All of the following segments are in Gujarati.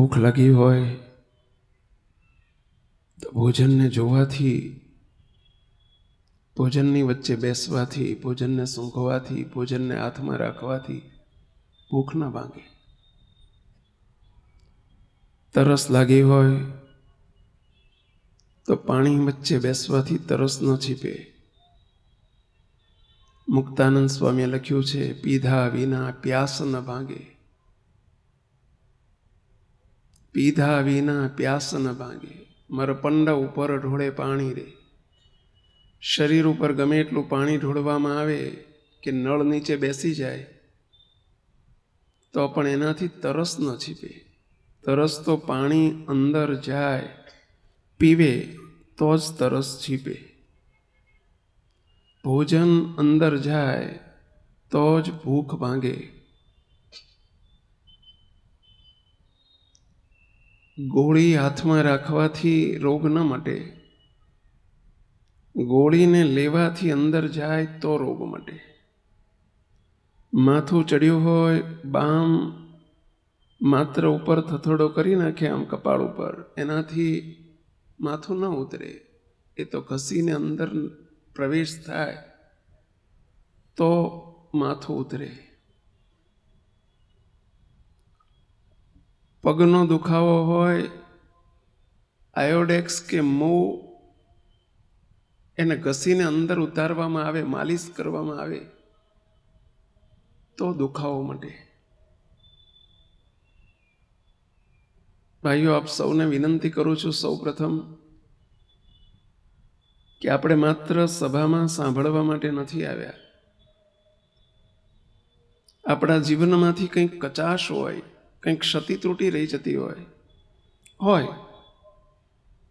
ભૂખ લાગી હોય તો ભોજનને જોવાથી, ભોજનની વચ્ચે બેસવાથી, ભોજનને સૂંઘવાથી, ભોજનને હાથમાં રાખવાથી ભૂખ ન ભાંગે. તરસ લાગી હોય તો પાણી વચ્ચે બેસવાથી તરસ ન છીપે. મુક્તાનંદ સ્વામીએ લખ્યું છે, પીધા વિના પ્યાસ ન ભાંગે. પીધા વિના પ્યાસ ન ભાંગે. મરપંડ ઉપર ઢોળે પાણી રે. શરીર ઉપર ગમે એટલું પાણી ઢોળવામાં આવે કે નળ નીચે બેસી જાય તો પણ એનાથી તરસ ન છીપે. તરસ તો પાણી અંદર જાય, પીવે તો જ તરસ છીપે. ભોજન અંદર જાય તો જ ભૂખ ભાંગે. ગોળી હાથમાં રાખવાથી રોગ ન મટે. ગોળીને લેવાથી અંદર જાય તો રોગ મટે. માથું ચડ્યું હોય, બામ માત્ર ઉપર થથોડો કરી નાખે આમ કપાળ ઉપર, એનાથી માથું ન ઉતરે. એ તો ઘસીને અંદર પ્રવેશ થાય તો માથું ઉતરે. પગનો દુખાવો હોય, આયોડેક્સ કે મૂવ એને ઘસીને અંદર ઉતારવામાં આવે, માલિશ કરવામાં આવે તો દુખાવો મટે. ભાઈઓ, આપ સૌને વિનંતી કરું છું, સૌ પ્રથમ કે આપણે માત્ર સભામાં સાંભળવા માટે નથી આવ્યા. આપણા જીવનમાંથી કંઈક કચાશ હોય, કંઈક ક્ષતિ ત્રુટી રહી જતી હોય.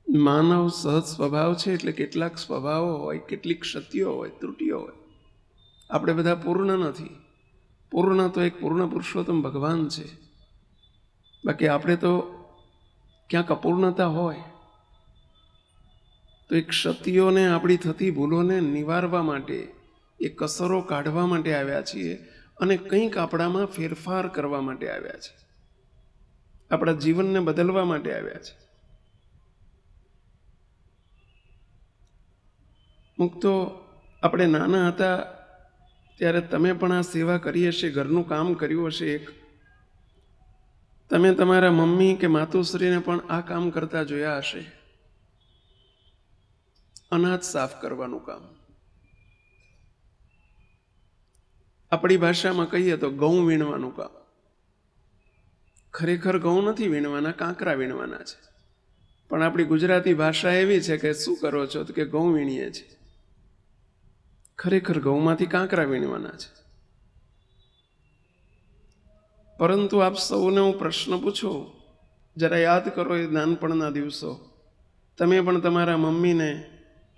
માનવ સહજ સ્વભાવ છે, એટલે કેટલાક સ્વભાવો હોય, કેટલીક ક્ષતિઓ હોય, ત્રુટીઓ હોય. આપણે બધા પૂર્ણ નથી. પૂર્ણ તો એક પૂર્ણ પુરુષોત્તમ ભગવાન છે. બાકી આપણે તો ક્યાંક અપૂર્ણતા હોય. તો એ ક્ષતિઓને, આપણી થતી ભૂલોને નિવારવા માટે, એ કસરો કાઢવા માટે આવ્યા છીએ અને કંઈક આપણામાં ફેરફાર કરવા માટે આવ્યા છે. આપણા જીવનને બદલવા માટે આવ્યા છે. મુક્તો, આપણે નાના હતા ત્યારે તમે પણ આ સેવા કરી હશે, ઘરનું કામ કર્યું હશે. એક તમે તમારા મમ્મી કે માતુશ્રીને પણ આ કામ કરતા જોયા હશે. અનાજ સાફ કરવાનું કામ. આપણી ભાષામાં કહીએ તો ઘઉં વીણવાનું કામ. ખરેખર ઘઉં નથી વીણવાના, કાંકરા વીણવાના છે. પણ આપણી ગુજરાતી ભાષા એવી છે કે શું કરો છો તો કે ઘઉં વીણીએ છીએ. ખરેખર ઘઉંમાંથી કાંકરા વીણવાના છે. પરંતુ આપ સૌને હું પ્રશ્ન પૂછું, જરા યાદ કરો એ નાનપણના દિવસો. તમે પણ તમારા મમ્મીને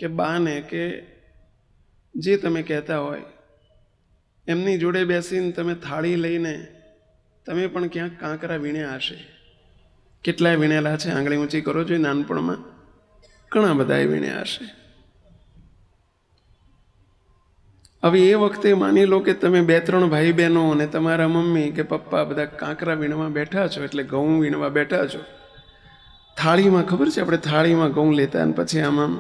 કે બાને કે જે તમે કહેતા હોય એમની જોડે બેસીને તમે થાળી લઈને તમે પણ ક્યાંક કાંકરા વીણ્યા હશે. કેટલાય વીણેલા છે? આંગળી ઊંચી કરો છો. નાનપણમાં ઘણા બધાએ વીણ્યા હશે. હવે એ વખતે માની લો કે તમે 2-3 ભાઈ બહેનો અને તમારા મમ્મી કે પપ્પા બધા કાંકરા વીણવા બેઠા છો, એટલે ઘઉં વીણવા બેઠા છો. થાળીમાં, ખબર છે આપણે થાળીમાં ઘઉં લેતા અને પછી આમાં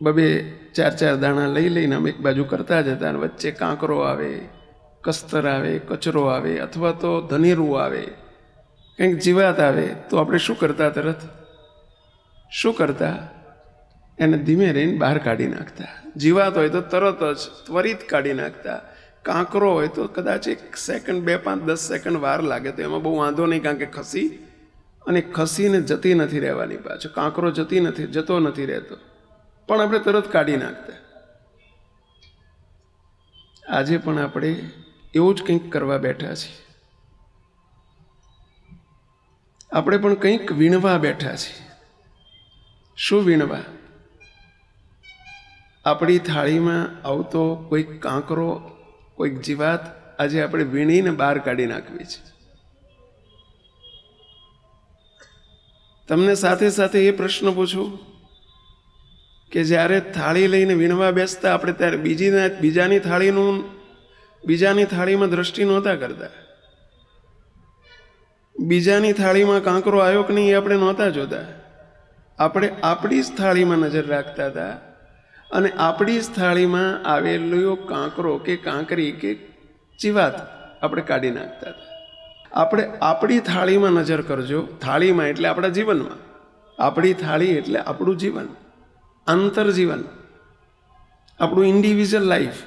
2-4 દાણા લઈને આમ એક બાજુ કરતા જતા, અને વચ્ચે કાંકરો આવે, કસ્તર આવે, કચરો આવે, અથવા તો ધનેરું આવે, કંઈક જીવાત આવે તો આપણે શું કરતા? તરત શું કરતા? એને ધીમે રહીને બહાર કાઢી નાખતા. જીવાત હોય તો તરત જ ત્વરિત કાઢી નાખતા. કાંકરો હોય તો કદાચ 1 સેકન્ડ, 2, 5, 10 સેકન્ડ વાર લાગે તો એમાં બહુ વાંધો નહીં, કારણ કે ખસીને જતી નથી રહેવાની. પાછો કાંકરો જતો નથી રહેતો, પણ આપણે તરત કાઢી નાખતા. આજે પણ આપણે એવું જ કંઈક કરવા બેઠા છીએ. આપણે પણ કંઈક વીણવા બેઠા છીએ. શું વીણવા? આપણી થાળીમાં આવતો કોઈક કાંકરો, કોઈક જીવાત આજે આપણે વીણીને બહાર કાઢી નાખવી છે. તમને સાથે સાથે એ પ્રશ્ન પૂછું કે જ્યારે થાળી લઈને વીણવા બેસતા આપણે ત્યારે બીજાની થાળીમાં દ્રષ્ટિ નહોતા કરતા. બીજાની થાળીમાં કાંકરો આવ્યો કે નહીં એ આપણે નહોતા જોતા. આપણે આપણી જ થાળીમાં નજર રાખતા હતા અને આપણી જ થાળીમાં આવેલો કાંકરો કે કાંકરી કે જીવાત આપણે કાઢી નાખતા હતા. આપણે આપણી થાળીમાં નજર કરજો. થાળીમાં એટલે આપણા જીવનમાં. આપણી થાળી એટલે આપણું જીવન, આંતરજીવન, આપણું ઇન્ડિવિજ્યુઅલ લાઈફ,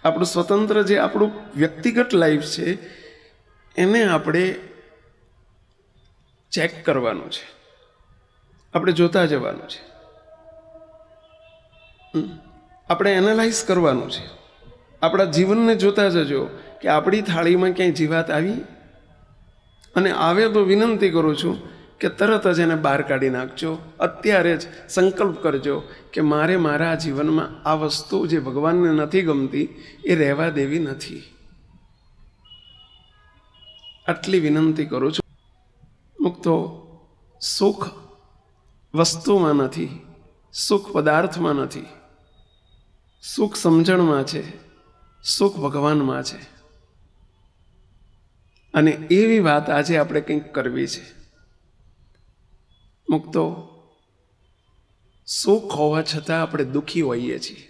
આપણું સ્વતંત્ર જે આપણું વ્યક્તિગત લાઈફ છે એને આપણે ચેક કરવાનું છે, આપણે જોતા જવાનું છે, આપણે એનાલાઇઝ કરવાનું છે. આપણા જીવનને જોતા જજો કે આપણી થાળીમાં ક્યાંય જીવાત આવી, અને આવે તો વિનંતી કરું છું કે તરત જ એને બહાર કાઢી નાખજો. અત્યારે જ સંકલ્પ કરજો કે મારે મારા જીવનમાં આ વસ્તુ જે ભગવાનને નથી ગમતી એ રહેવા દેવી નથી. આટલી વિનંતી કરું છું. મુક્તો સુખ વસ્તુમાં નથી, સુખ પદાર્થમાં નથી, સુખ સમજણમાં છે, સુખ ભગવાનમાં છે. અને એવી વાત આજે આપણે કંઈક કરવી છે. મુક્તો સુખ હોવા છતાં આપણે દુઃખી હોઈએ છીએ.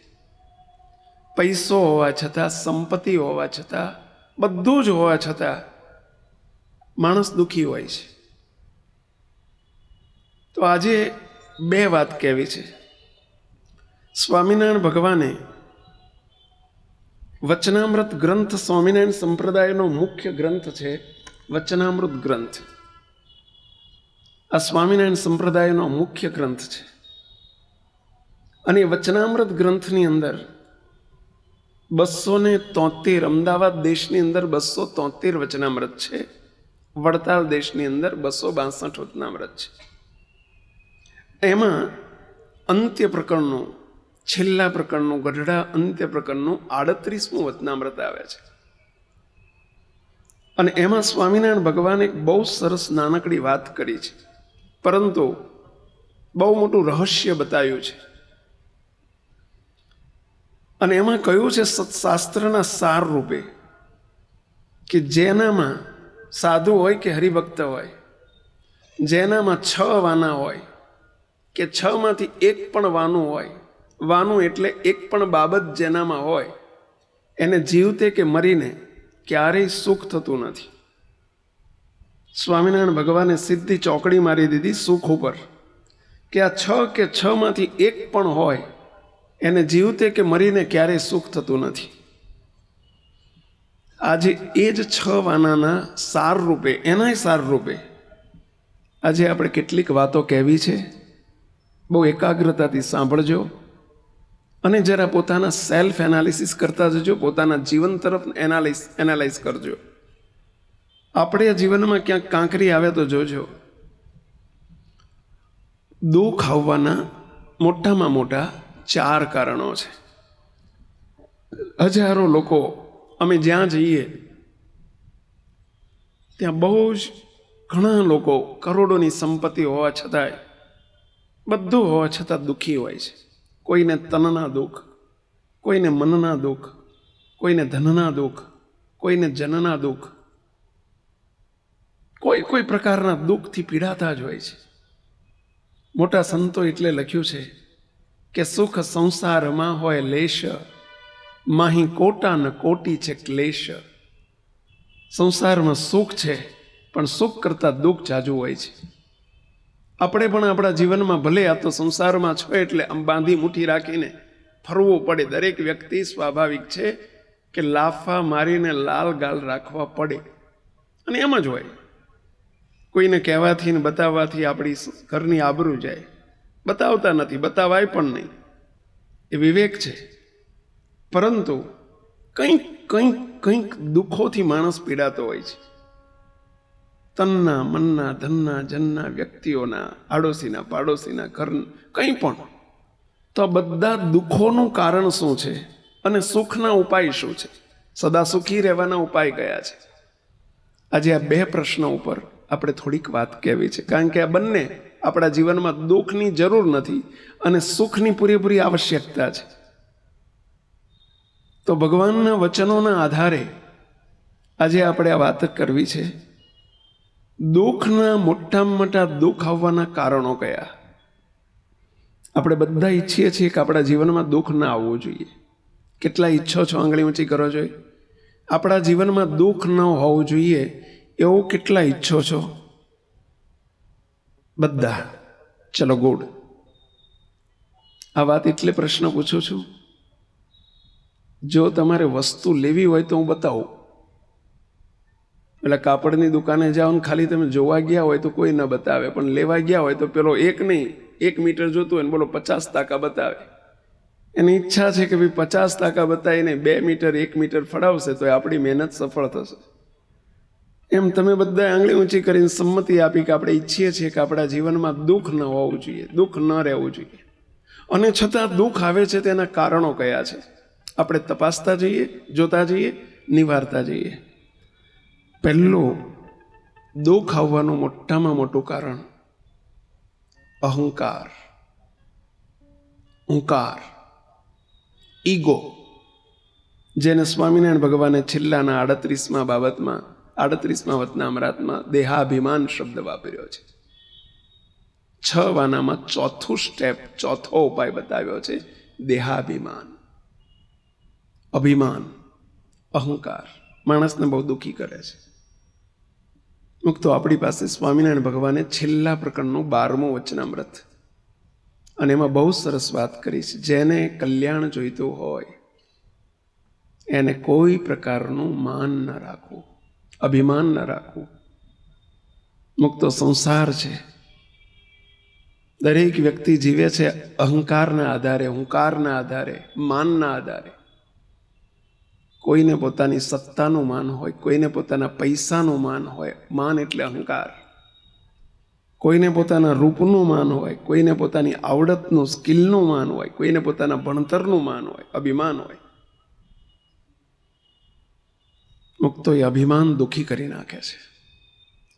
પૈસો હોવા છતાં, સંપત્તિ હોવા છતાં, બધું જ હોવા છતાં માણસ દુઃખી હોય છે. તો આજે બે વાત કહેવી છે. સ્વામિનારાયણ ભગવાને વચનામૃત ગ્રંથ, સ્વામિનારાયણ સંપ્રદાયનો મુખ્ય ગ્રંથ છે વચનામૃત ગ્રંથ. આ સ્વામિનારાયણ સંપ્રદાયનો મુખ્ય ગ્રંથ છે. અને વચનામૃત ગ્રંથની અંદર 273, અમદાવાદ દેશની અંદર 273 વચનામૃત છે. વડતાલ દેશની અંદર 262 વચનામૃત છે. એમાં અંત્ય પ્રકરણનું, છેલ્લા પ્રકરણનું, ગઢડા અંત્ય પ્રકરણનું 38મું વચનામૃત આવે છે. અને એમાં સ્વામિનારાયણ ભગવાને એક બહુ સરસ નાનકડી વાત કરી છે, પરંતુ બહુ મોટું રહસ્ય બતાવ્યું છે. અને એમાં કહ્યું છે સત્શાસ્ત્રના સાર રૂપે કે જેનામાં સાધુ હોય કે હરિભક્ત હોય, જેનામાં 6 વાના હોય કે 6માંથી એક પણ વાનું હોય, વાનું એટલે એક પણ બાબત જેનામાં હોય, એને જીવતે કે મરીને ક્યારેય સુખ થતું નથી. સ્વામિનારાયણ ભગવાને સીધી ચોકડી મારી દીધી સુખ ઉપર કે આ 6 કે 6માંથી એક પણ હોય એને જીવતે કે મરીને ક્યારેય સુખ થતું નથી. આજે એ જ 6 વાનાના સાર રૂપે, એનાય સાર રૂપે આજે આપણે કેટલીક વાતો કહેવી છે. બહુ એકાગ્રતાથી સાંભળજો અને જરા પોતાના સેલ્ફ એનાલિસિસ કરતા જજો, પોતાના જીવન તરફ એનાલાઇઝ કરજો. આપણે જીવનમાં ક્યાંક કાંકરી આવે તો જોજો. દુઃખ આવવાના મોટામાં મોટા 4 કારણો છે. હજારો લોકો, અમે જ્યાં જઈએ ત્યાં બહુ જ ઘણા લોકો કરોડોની સંપત્તિ હોવા છતાંય, બધું હોવા છતાં દુઃખી હોય છે. કોઈને તનના દુઃખ, કોઈને મનના દુઃખ, કોઈને ધનના દુઃખ, કોઈને જનના દુઃખ, કોઈ પ્રકારના દુઃખથી પીડાતા જ હોય છે. મોટા સંતો એટલે લખ્યું છે કે સુખ સંસારમાં હોય લેશ, માહી કોટા ન કોટી છે ક્લેશ. સંસારમાં સુખ છે પણ સુખ કરતાં દુઃખ જાજુ હોય છે. આપણે પણ આપણા જીવનમાં ભલે આ તો સંસારમાં છો એટલે આમ બાંધી મુઠ્ઠી રાખીને ફરવું પડે. દરેક વ્યક્તિ સ્વાભાવિક છે કે લાફા મારીને લાલ ગાલ રાખવા પડે, અને એમ જ હોય. કોઈને કહેવાથી ને બતાવવાથી આપણી ઘરની આબરૂ જાય. બતાવતા નથી, બતાવાય પણ નહીં, એ વિવેક છે. પરંતુ કંઈક દુઃખોથી માણસ પીડાતો હોય છે. તનના, મનના, ધનના, જનના, વ્યક્તિઓના, આડોશીના, પાડોશીના, ઘરના, કંઈ પણ. તો આ બધા દુઃખોનું કારણ શું છે અને સુખના ઉપાય શું છે? સદા સુખી રહેવાના ઉપાય કયા છે? આજે આ 2 પ્રશ્નો ઉપર આપણે થોડીક વાત કહેવી છે, કારણ કે આ બંને આપણા જીવનમાં દુઃખની જરૂર નથી અને સુખની પૂરેપૂરી આવશ્યકતા છે. તો ભગવાનના વચનોના આધારે આજે આપણે આ વાત કરવી છે દુઃખના મોટામાં મોટા દુઃખ આવવાના કારણો કયા? આપણે બધા ઈચ્છીએ છીએ કે આપણા જીવનમાં દુઃખ ના આવવું જોઈએ. કેટલા ઈચ્છો છો? આંગળી ઊંચી કરો જોઈએ. આપણા જીવનમાં દુઃખ ન હોવું જોઈએ એવું કેટલા ઈચ્છો છો? બધા. ચલો ગુડ. આ વાત એટલે પ્રશ્ન પૂછું છું, જો તમારે વસ્તુ લેવી હોય તો હું બતાવું. પેલા કાપડની દુકાને જાઓ ને ખાલી તમે જોવા ગયા હોય તો કોઈ ન બતાવે, પણ લેવા ગયા હોય તો પેલો એક નહીં 1 મીટર જોતું હોય ને બોલો 50% બતાવે. એની ઈચ્છા છે કે ભાઈ 50% બતાવીને 2 મીટર 1 મીટર ફળાવશે તો આપણી મહેનત સફળ થશે. એમ તમે બધા આંગળી ઊંચી કરીને સંમતિ આપી કે આપણે ઈચ્છીએ છીએ કે આપણા જીવનમાં દુઃખ ન હોવું જોઈએ, દુઃખ ન રહેવું જોઈએ, અને છતાં દુઃખ આવે છે તેના કારણો કયા છે? આપણે તપાસતા જઈએ, જોતા જઈએ, નિવારતા જઈએ. પહેલું દુઃખ આવવાનું મોટામાં મોટું કારણ અહંકાર, હુંકાર, ઈગો, જેને સ્વામિનારાયણ ભગવાને છેલ્લાના 38મા બાબતમાં 38મા વતનામૃતમાં દેહાભિમાન શબ્દ વાપર્યો છે. 6 વાનામાં ચોથું સ્ટેપ, ચોથો ઉપાય બતાવ્યો છે દેહાભિમાન. અભિમાન, અહંકાર માણસને બહુ દુઃખી કરે છે. મુક્તો આપણી પાસે સ્વામિનારાયણ ભગવાને છેલ્લા પ્રકરણનું 12મું વચનામૃત, અને એમાં બહુ સરસ વાત કરી છે. જેને કલ્યાણ જોઈતું હોય એને કોઈ પ્રકારનું માન ન રાખવું, અભિમાન ન રાખવું. મુક્તો સંસાર છે, દરેક વ્યક્તિ જીવે છે અહંકારના આધારે, હુંકારના આધારે, માનના આધારે. કોઈને પોતાની સત્તાનું માન હોય, કોઈને પોતાના પૈસાનું માન હોય, માન એટલે અહંકાર. કોઈને પોતાના રૂપનું માન હોય, કોઈને પોતાની આવડતનું, સ્કિલનું માન હોય, કોઈને પોતાના ભણતરનું માન હોય, અભિમાન હોય. મુક્તો એ અભિમાન દુઃખી કરી નાખે છે.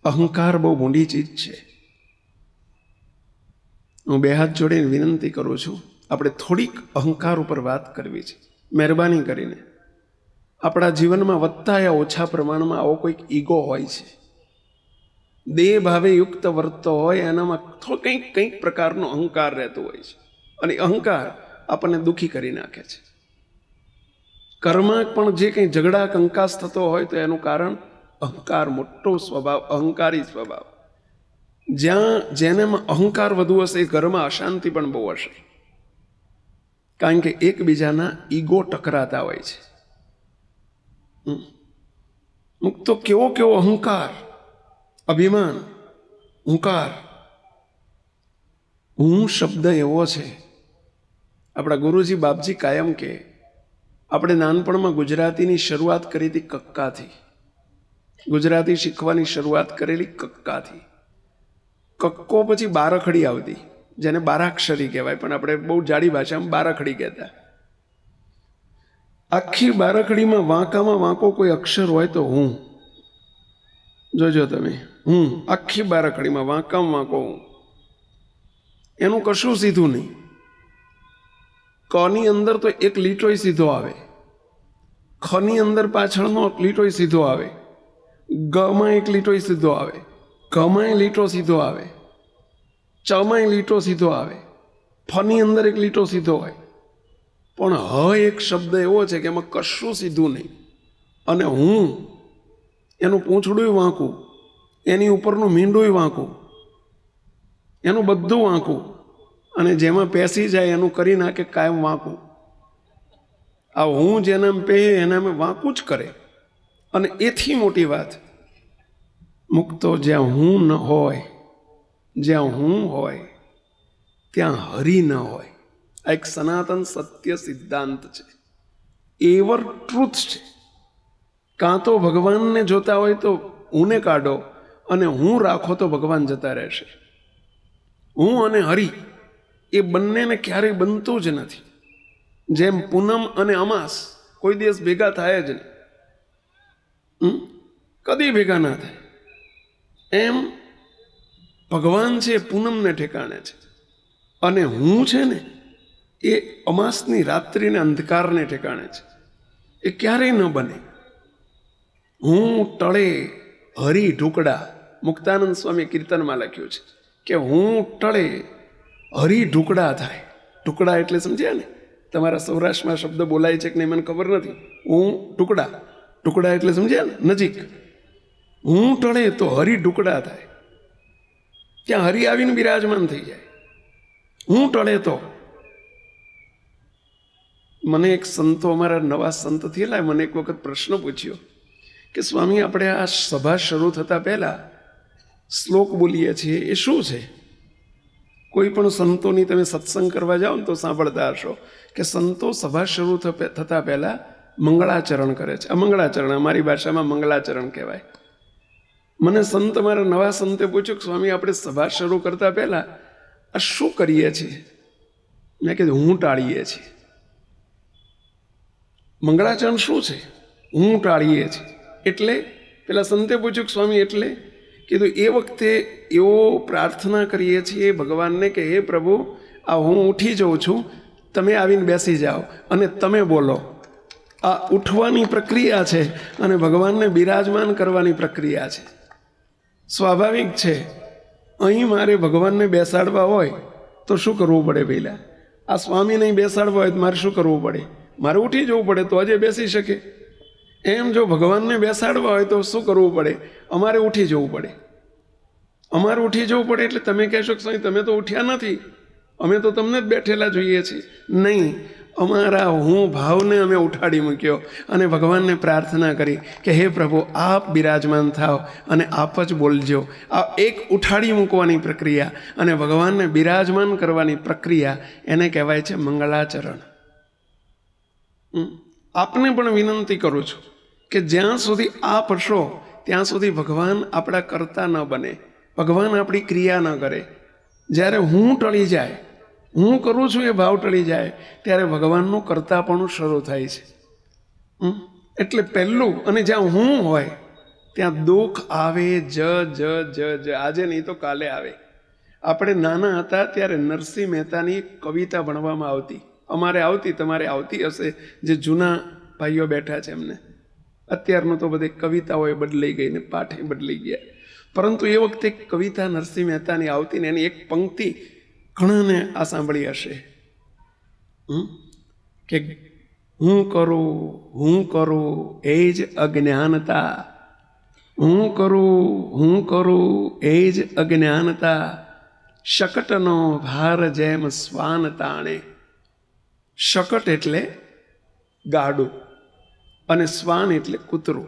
અહંકાર બહુ મોટી ચીજ છે. હું 2 હાથ જોડીને વિનંતી કરું છું, આપણે થોડીક અહંકાર ઉપર વાત કરવી છે. મહેરબાની કરીને આપણા જીવનમાં વધતા યા ઓછા પ્રમાણમાં આવો કોઈક ઈગો હોય છે, દેહ ભાવે યુક્ત વર્તતો હોય, એનામાં કંઈક પ્રકારનો અહંકાર રહેતો હોય છે, અને અહંકાર આપણને દુઃખી કરી નાખે છે. કર્મમાં પણ જે કંઈ ઝઘડા કંકાસ થતો હોય તો એનું કારણ અહંકાર, મોટો સ્વભાવ, અહંકારી સ્વભાવ. જેનામાં અહંકાર વધુ હશે એ ઘરમાં અશાંતિ પણ બહુ હશે, કારણ કે એકબીજાના ઈગો ટકરાતા હોય છે. મુક્તો કેવો અહંકાર, અભિમાન, હુંકાર. હું શબ્દ એવો છે, આપણા ગુરુજી બાપજી કાયમ કે આપણે નાનપણમાં ગુજરાતીની શરૂઆત કરી હતી કક્કાથી. ગુજરાતી શીખવાની શરૂઆત કરેલી કક્કાથી. કક્કો પછી બારાખડી આવતી, જેને બારાક્ષરી કહેવાય, પણ આપણે બહુ જાડી ભાષામાં બારાખડી કહેતા. આખી બારાખડીમાં વાંકામાં વાંકો કોઈ અક્ષર હોય તો હું. જોજો તમે, હું આખી બારાખડીમાં વાંકામાં વાંકો હું. એનું કશું સીધું નહીં. કની અંદર તો એક લીટોય સીધો આવે, ખની અંદર પાછળનો લીટોય સીધો આવે, ગમાં એક લીટોય સીધો આવે, ઘમાં લીટો સીધો આવે, ચમાં લીટો સીધો આવે, ફની અંદર એક લીટો સીધો હોય. પણ એક શબ્દ એવો છે કે એમાં કશું સીધું નહીં. અને હું એનું પૂંછડું વાંકું, એની ઉપરનું મીંડું વાંકું, એનું બધું વાંકું, અને જેમાં પેસી જાય એનું કરી નાખે કાયમ વાંકું. આ હું જેના પે એના વાંકું જ કરે. અને એથી મોટી વાત, મુક્તો જ્યાં હું ન હોય, જ્યાં હું હોય ત્યાં હરિ ન હોય. આ એક સનાતન સત્ય સિદ્ધાંત છે, એવર ટ્રુથ છે. કાં તો ભગવાનને જોતા હોય તો હુંને કાઢો, અને હું રાખો તો ભગવાન જતા રહેશે. હું અને હરિ એ બંનેને ક્યારેય બનતું જ નથી. જેમ પૂનમ અને અમાસ કોઈ દિવસ ભેગા થાય જ નહીં, કદી ભેગા ના થાય. એમ ભગવાન છે એ પૂનમને ઠેકાણે છે, અને હું છે ને એ અમાસની રાત્રિને અંધકારને ઠેકાણે છે. એ ક્યારેય ન બને. હું ટળે હરિ ઢુકડા, મુક્તાનંદ સ્વામી કીર્તનમાં લખ્યું છે કે હું ટળે હરી ઢુકડા થાય. ટુકડા એટલે સમજ્યા ને? તમારા સૌરાષ્ટ્રમાં શબ્દ બોલાય છે કે નહીં મને ખબર નથી. હું ટુકડા, ટુકડા એટલે સમજ્યા ને? નજીક. હું ટળે તો હરી ઢુકડા થાય, ત્યાં હરી આવીને બિરાજમાન થઈ જાય. હું ટળે તો. મને એક સંતો, અમારા નવા સંત થયેલા, મને એક વખત પ્રશ્ન પૂછ્યો કે સ્વામી, આપણે આ સભા શરૂ થતાં પહેલાં શ્લોક બોલીએ છીએ, એ શું છે? કોઈ પણ સંતોની તમે સત્સંગ કરવા જાઓ ને તો સાંભળતા હશો કે સંતો સભા શરૂ થતાં પહેલાં મંગળાચરણ કરે છે. અમંગળાચરણ અમારી ભાષામાં મંગળાચરણ કહેવાય. મને સંત, મારા નવા સંતે પૂછ્યું કે સ્વામી, આપણે સભા શરૂ કરતાં પહેલાં આ શું કરીએ છીએ? મેં કીધું હું ટાળીએ છીએ. મંગળાચરણ શું છે? હું ટાળીએ છીએ. એટલે પેલા સંતે પૂછ્યું કે સ્વામી એટલે? કીધું એ વખતે એવો પ્રાર્થના કરીએ છીએ ભગવાનને કે હે પ્રભુ, આ હું ઉઠી જાઉં છું, તમે આવીને બેસી જાઓ અને તમે બોલો. આ ઉઠવાની પ્રક્રિયા છે અને ભગવાનને બિરાજમાન કરવાની પ્રક્રિયા છે. સ્વાભાવિક છે. અહીં મારે ભગવાનને બેસાડવા હોય તો શું કરવું પડે? પહેલાં આ સ્વામીને બેસાડવા હોય તો મારે શું કરવું પડે? મારે ઉઠી જવું પડે તો જ બેસી શકે. એમ જો ભગવાનને બેસાડવા હોય તો શું કરવું પડે? અમારે ઉઠી જવું પડે. અમારે ઉઠી જવું પડે એટલે તમે કહેશો કે સ્વામી તમે તો ઉઠ્યા નથી, અમે તો તમને જ બેઠેલા જોઈએ છીએ. નહીં, અમારા હું ભાવને અમે ઉઠાડી મૂક્યો અને ભગવાનને પ્રાર્થના કરી કે હે પ્રભુ, આપ બિરાજમાન થાવ અને આપ જ બોલજો. આ એક ઉઠાડી મૂકવાની પ્રક્રિયા અને ભગવાનને બિરાજમાન કરવાની પ્રક્રિયા, એને કહેવાય છે મંગળાચરણ. આપને પણ વિનંતી કરું છું કે જ્યાં સુધી આપ હશો ત્યાં સુધી ભગવાન આપણા કરતા ન બને, ભગવાન આપણી ક્રિયા ન કરે. જ્યારે હું ટળી જાય, હું કરું છું એ ભાવ ટળી જાય, ત્યારે ભગવાનનું કરતાપણું શરૂ થાય છે. એટલે પહેલું, અને જ્યાં હું હોય ત્યાં દુઃખ આવે જ જ જ જ આજે નહીં તો કાલે આવે. આપણે નાના હતા ત્યારે નરસિંહ મહેતાની કવિતા ભણવામાં આવતી, અમારે આવતી, તમારે આવતી હશે, જે જૂના ભાઈઓ બેઠા છે એમને. અત્યારનું તો બધી કવિતાઓ બદલાઈ ગઈ ને પાઠે બદલાઈ ગયા, પરંતુ એ વખતે કવિતા નરસિંહ મહેતાની આવતી ને એની એક પંક્તિ ઘણાને આ સાંભળી હશે કે હું કરું એ જ અજ્ઞાનતા, હું કરું એ જ અજ્ઞાનતા, શકટનો ભાર જેમ શ્વાન તાણે. શકટ એટલે ગાડું અને શ્વાન એટલે કૂતરું.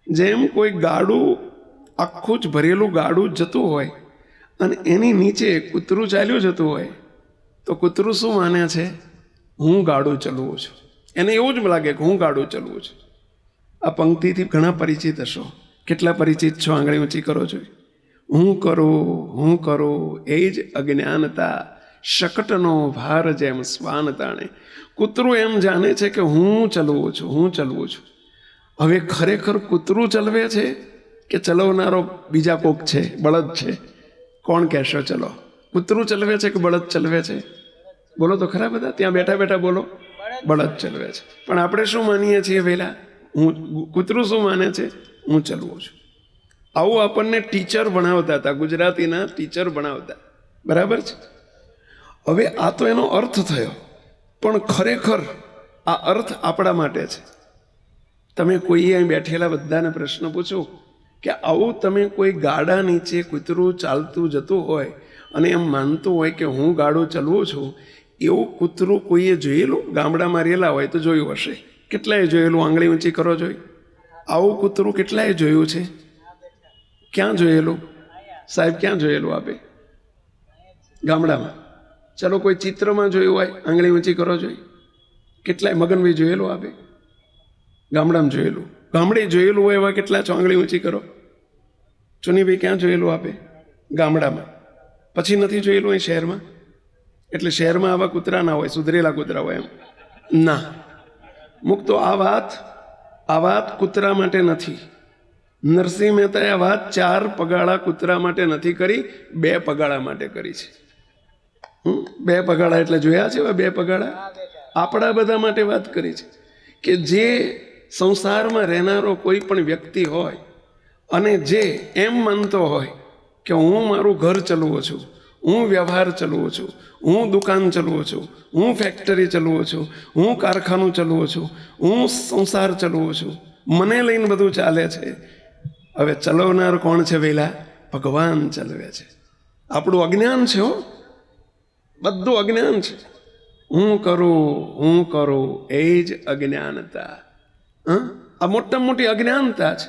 જેમ કોઈ ગાડું, આખું જ ભરેલું ગાડું જતું હોય અને એની નીચે કૂતરું ચાલ્યું જતું હોય તો કૂતરું શું માને છે? હું ગાડું ચલાવું છું. એને એવું જ લાગે કે હું ગાડું ચલાવું છું. આ પંક્તિથી ઘણા પરિચિત હશો. કેટલા પરિચિત છો? આંગળી ઊંચી કરો છો. હું કરું એ જ અજ્ઞાનતા, શકટનો ભાર જેમ શ્વાન તાણે. કૂતરું એમ જાણે છે કે હું ચલવું છું. હવે ખરેખર કૂતરું ચલવે છે કે ચલાવનારો બીજા કોક છે, બળદ છે? કોણ કહેશો? ચલો, કૂતરું ચલવે છે કે બળદ ચલવે છે? બોલો તો ખરા બધા, ત્યાં બેઠા બેઠા બોલો. બળદ ચલવે છે. પણ આપણે શું માનીએ છીએ પહેલાં? કૂતરું શું માને છે? હું ચલવું છું. આવું આપણને ટીચર ભણાવતા હતા, ગુજરાતીના ટીચર ભણાવતા, બરાબર છે? હવે આ તો એનો અર્થ થયો, પણ ખરેખર આ અર્થ આપણા માટે છે. તમે કોઈ અહીં બેઠેલા બધાને પ્રશ્ન પૂછો કે આવું તમે કોઈ ગાડા નીચે કૂતરું ચાલતું જતું હોય અને એમ માનતું હોય કે હું ગાડું ચલાવું છું, એવું કૂતરું કોઈએ જોયેલું? ગામડામાં રહેલા હોય તો જોયું હશે. કેટલાય જોયેલું? આંગળી ઊંચી કરો જોઈ. આવું કૂતરું કેટલાય જોયું છે? ક્યાં જોયેલું સાહેબ? ક્યાં જોયેલું આપે? ગામડામાં. ચલો, કોઈ ચિત્રમાં જોયું હોય? આંગળી ઊંચી કરો જોઈ. કેટલાય મગનભાઈ જોયેલું આપે? ગામડામાં જોયેલું. ગામડે જોયેલું હોય એવા કેટલા છો? આંગળી ઊંચી કરો. ચુનીભાઈ ક્યાં જોયેલું આપે? ગામડામાં. પછી નથી જોયેલું અહીં શહેરમાં? એટલે શહેરમાં આવા કૂતરા ના હોય, સુધરેલા કૂતરા હોય એમ ના. મૂકતો આ વાત કૂતરા માટે નથી. નરસિંહ મહેતાએ આ વાત 4 પગાળા કૂતરા માટે નથી કરી, 2 પગાળા માટે કરી છે. 2 પગાળા એટલે જોયા છે? 2 પગાળા આપણા બધા માટે વાત કરી છે કે જે સંસારમાં રહેનારો કોઈ પણ વ્યક્તિ હોય અને જે એમ માનતો હોય કે હું મારું ઘર ચલાવું છું, હું વ્યવહાર ચલાવું છું, હું દુકાન ચલાવું છું, હું ફેક્ટરી ચલાવું છું, હું કારખાનું ચલાવું છું, હું સંસાર ચલાવું છું, મને લઈને બધું ચાલે છે. હવે ચલાવનાર કોણ છે વહેલા? ભગવાન ચલાવે છે. આપણું અજ્ઞાન છે. બધું અજ્ઞાન છે. હું કરું એ જ અજ્ઞાનતા. આ મોટામાં મોટી અજ્ઞાનતા છે.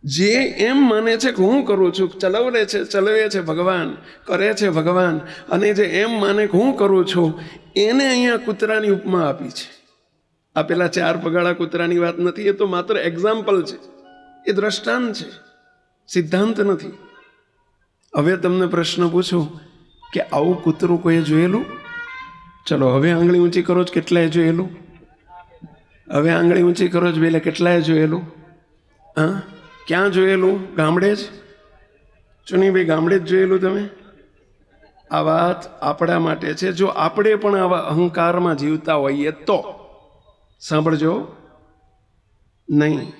જે એમ માને છે કે હું કરું છું, ચલાવે છે ભગવાન, કરે છે ભગવાન, અને જે એમ માને કે હું કરું છું, એને અહીંયા કૂતરાની ઉપમા આપી છે. આ પેલા 4 પગાળા કૂતરાની વાત નથી, એ તો માત્ર એક્ઝામ્પલ છે, એ દ્રષ્ટાંત છે, સિદ્ધાંત નથી. હવે તમને પ્રશ્ન પૂછું કે આવું કૂતરું કોઈએ જોયેલું? ચલો હવે આંગળી ઊંચી કરો જ કેટલાય જોયેલું? હવે આંગળી ઊંચી કરો જ બેલે કેટલાય જોયેલું? હા, ક્યાં જોયેલું? ગામડે જ? ચુનીભાઈ, ગામડે જ જોયેલું તમે? આ વાત આપણા માટે છે. જો આપણે પણ આવા અહંકારમાં જીવતા હોઈએ તો સાંભળજો, નહીં,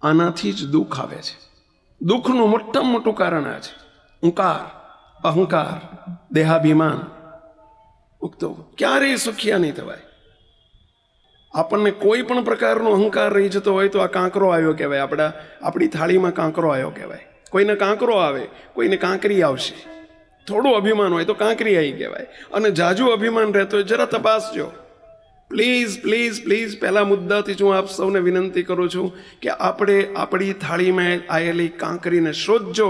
આનાથી જ દુઃખ આવે છે. દુઃખનું મોટામાં મોટું કારણ આ છે. અહંકાર, દેહાભિમાન. તો ક્યારેય સુખિયા નહીં થવાય. આપણને કોઈ પણ પ્રકારનો અહંકાર રહી જતો હોય તો આ કાંકરો આવ્યો કહેવાય. આપણી થાળીમાં કાંકરો આવ્યો કહેવાય. કોઈને કાંકરો આવે, કોઈને કાંકરી આવશે. થોડું અભિમાન હોય તો કાંકરી આવી કહેવાય. અને જાજુ અભિમાન રહેતો હોય જરા તપાસજો. પ્લીઝ પ્લીઝ પ્લીઝ, પહેલા મુદ્દાથી હું આપ સૌને વિનંતી કરું છું કે આપણે આપણી થાળીમાં આવેલી કાંકરીને શોધજો,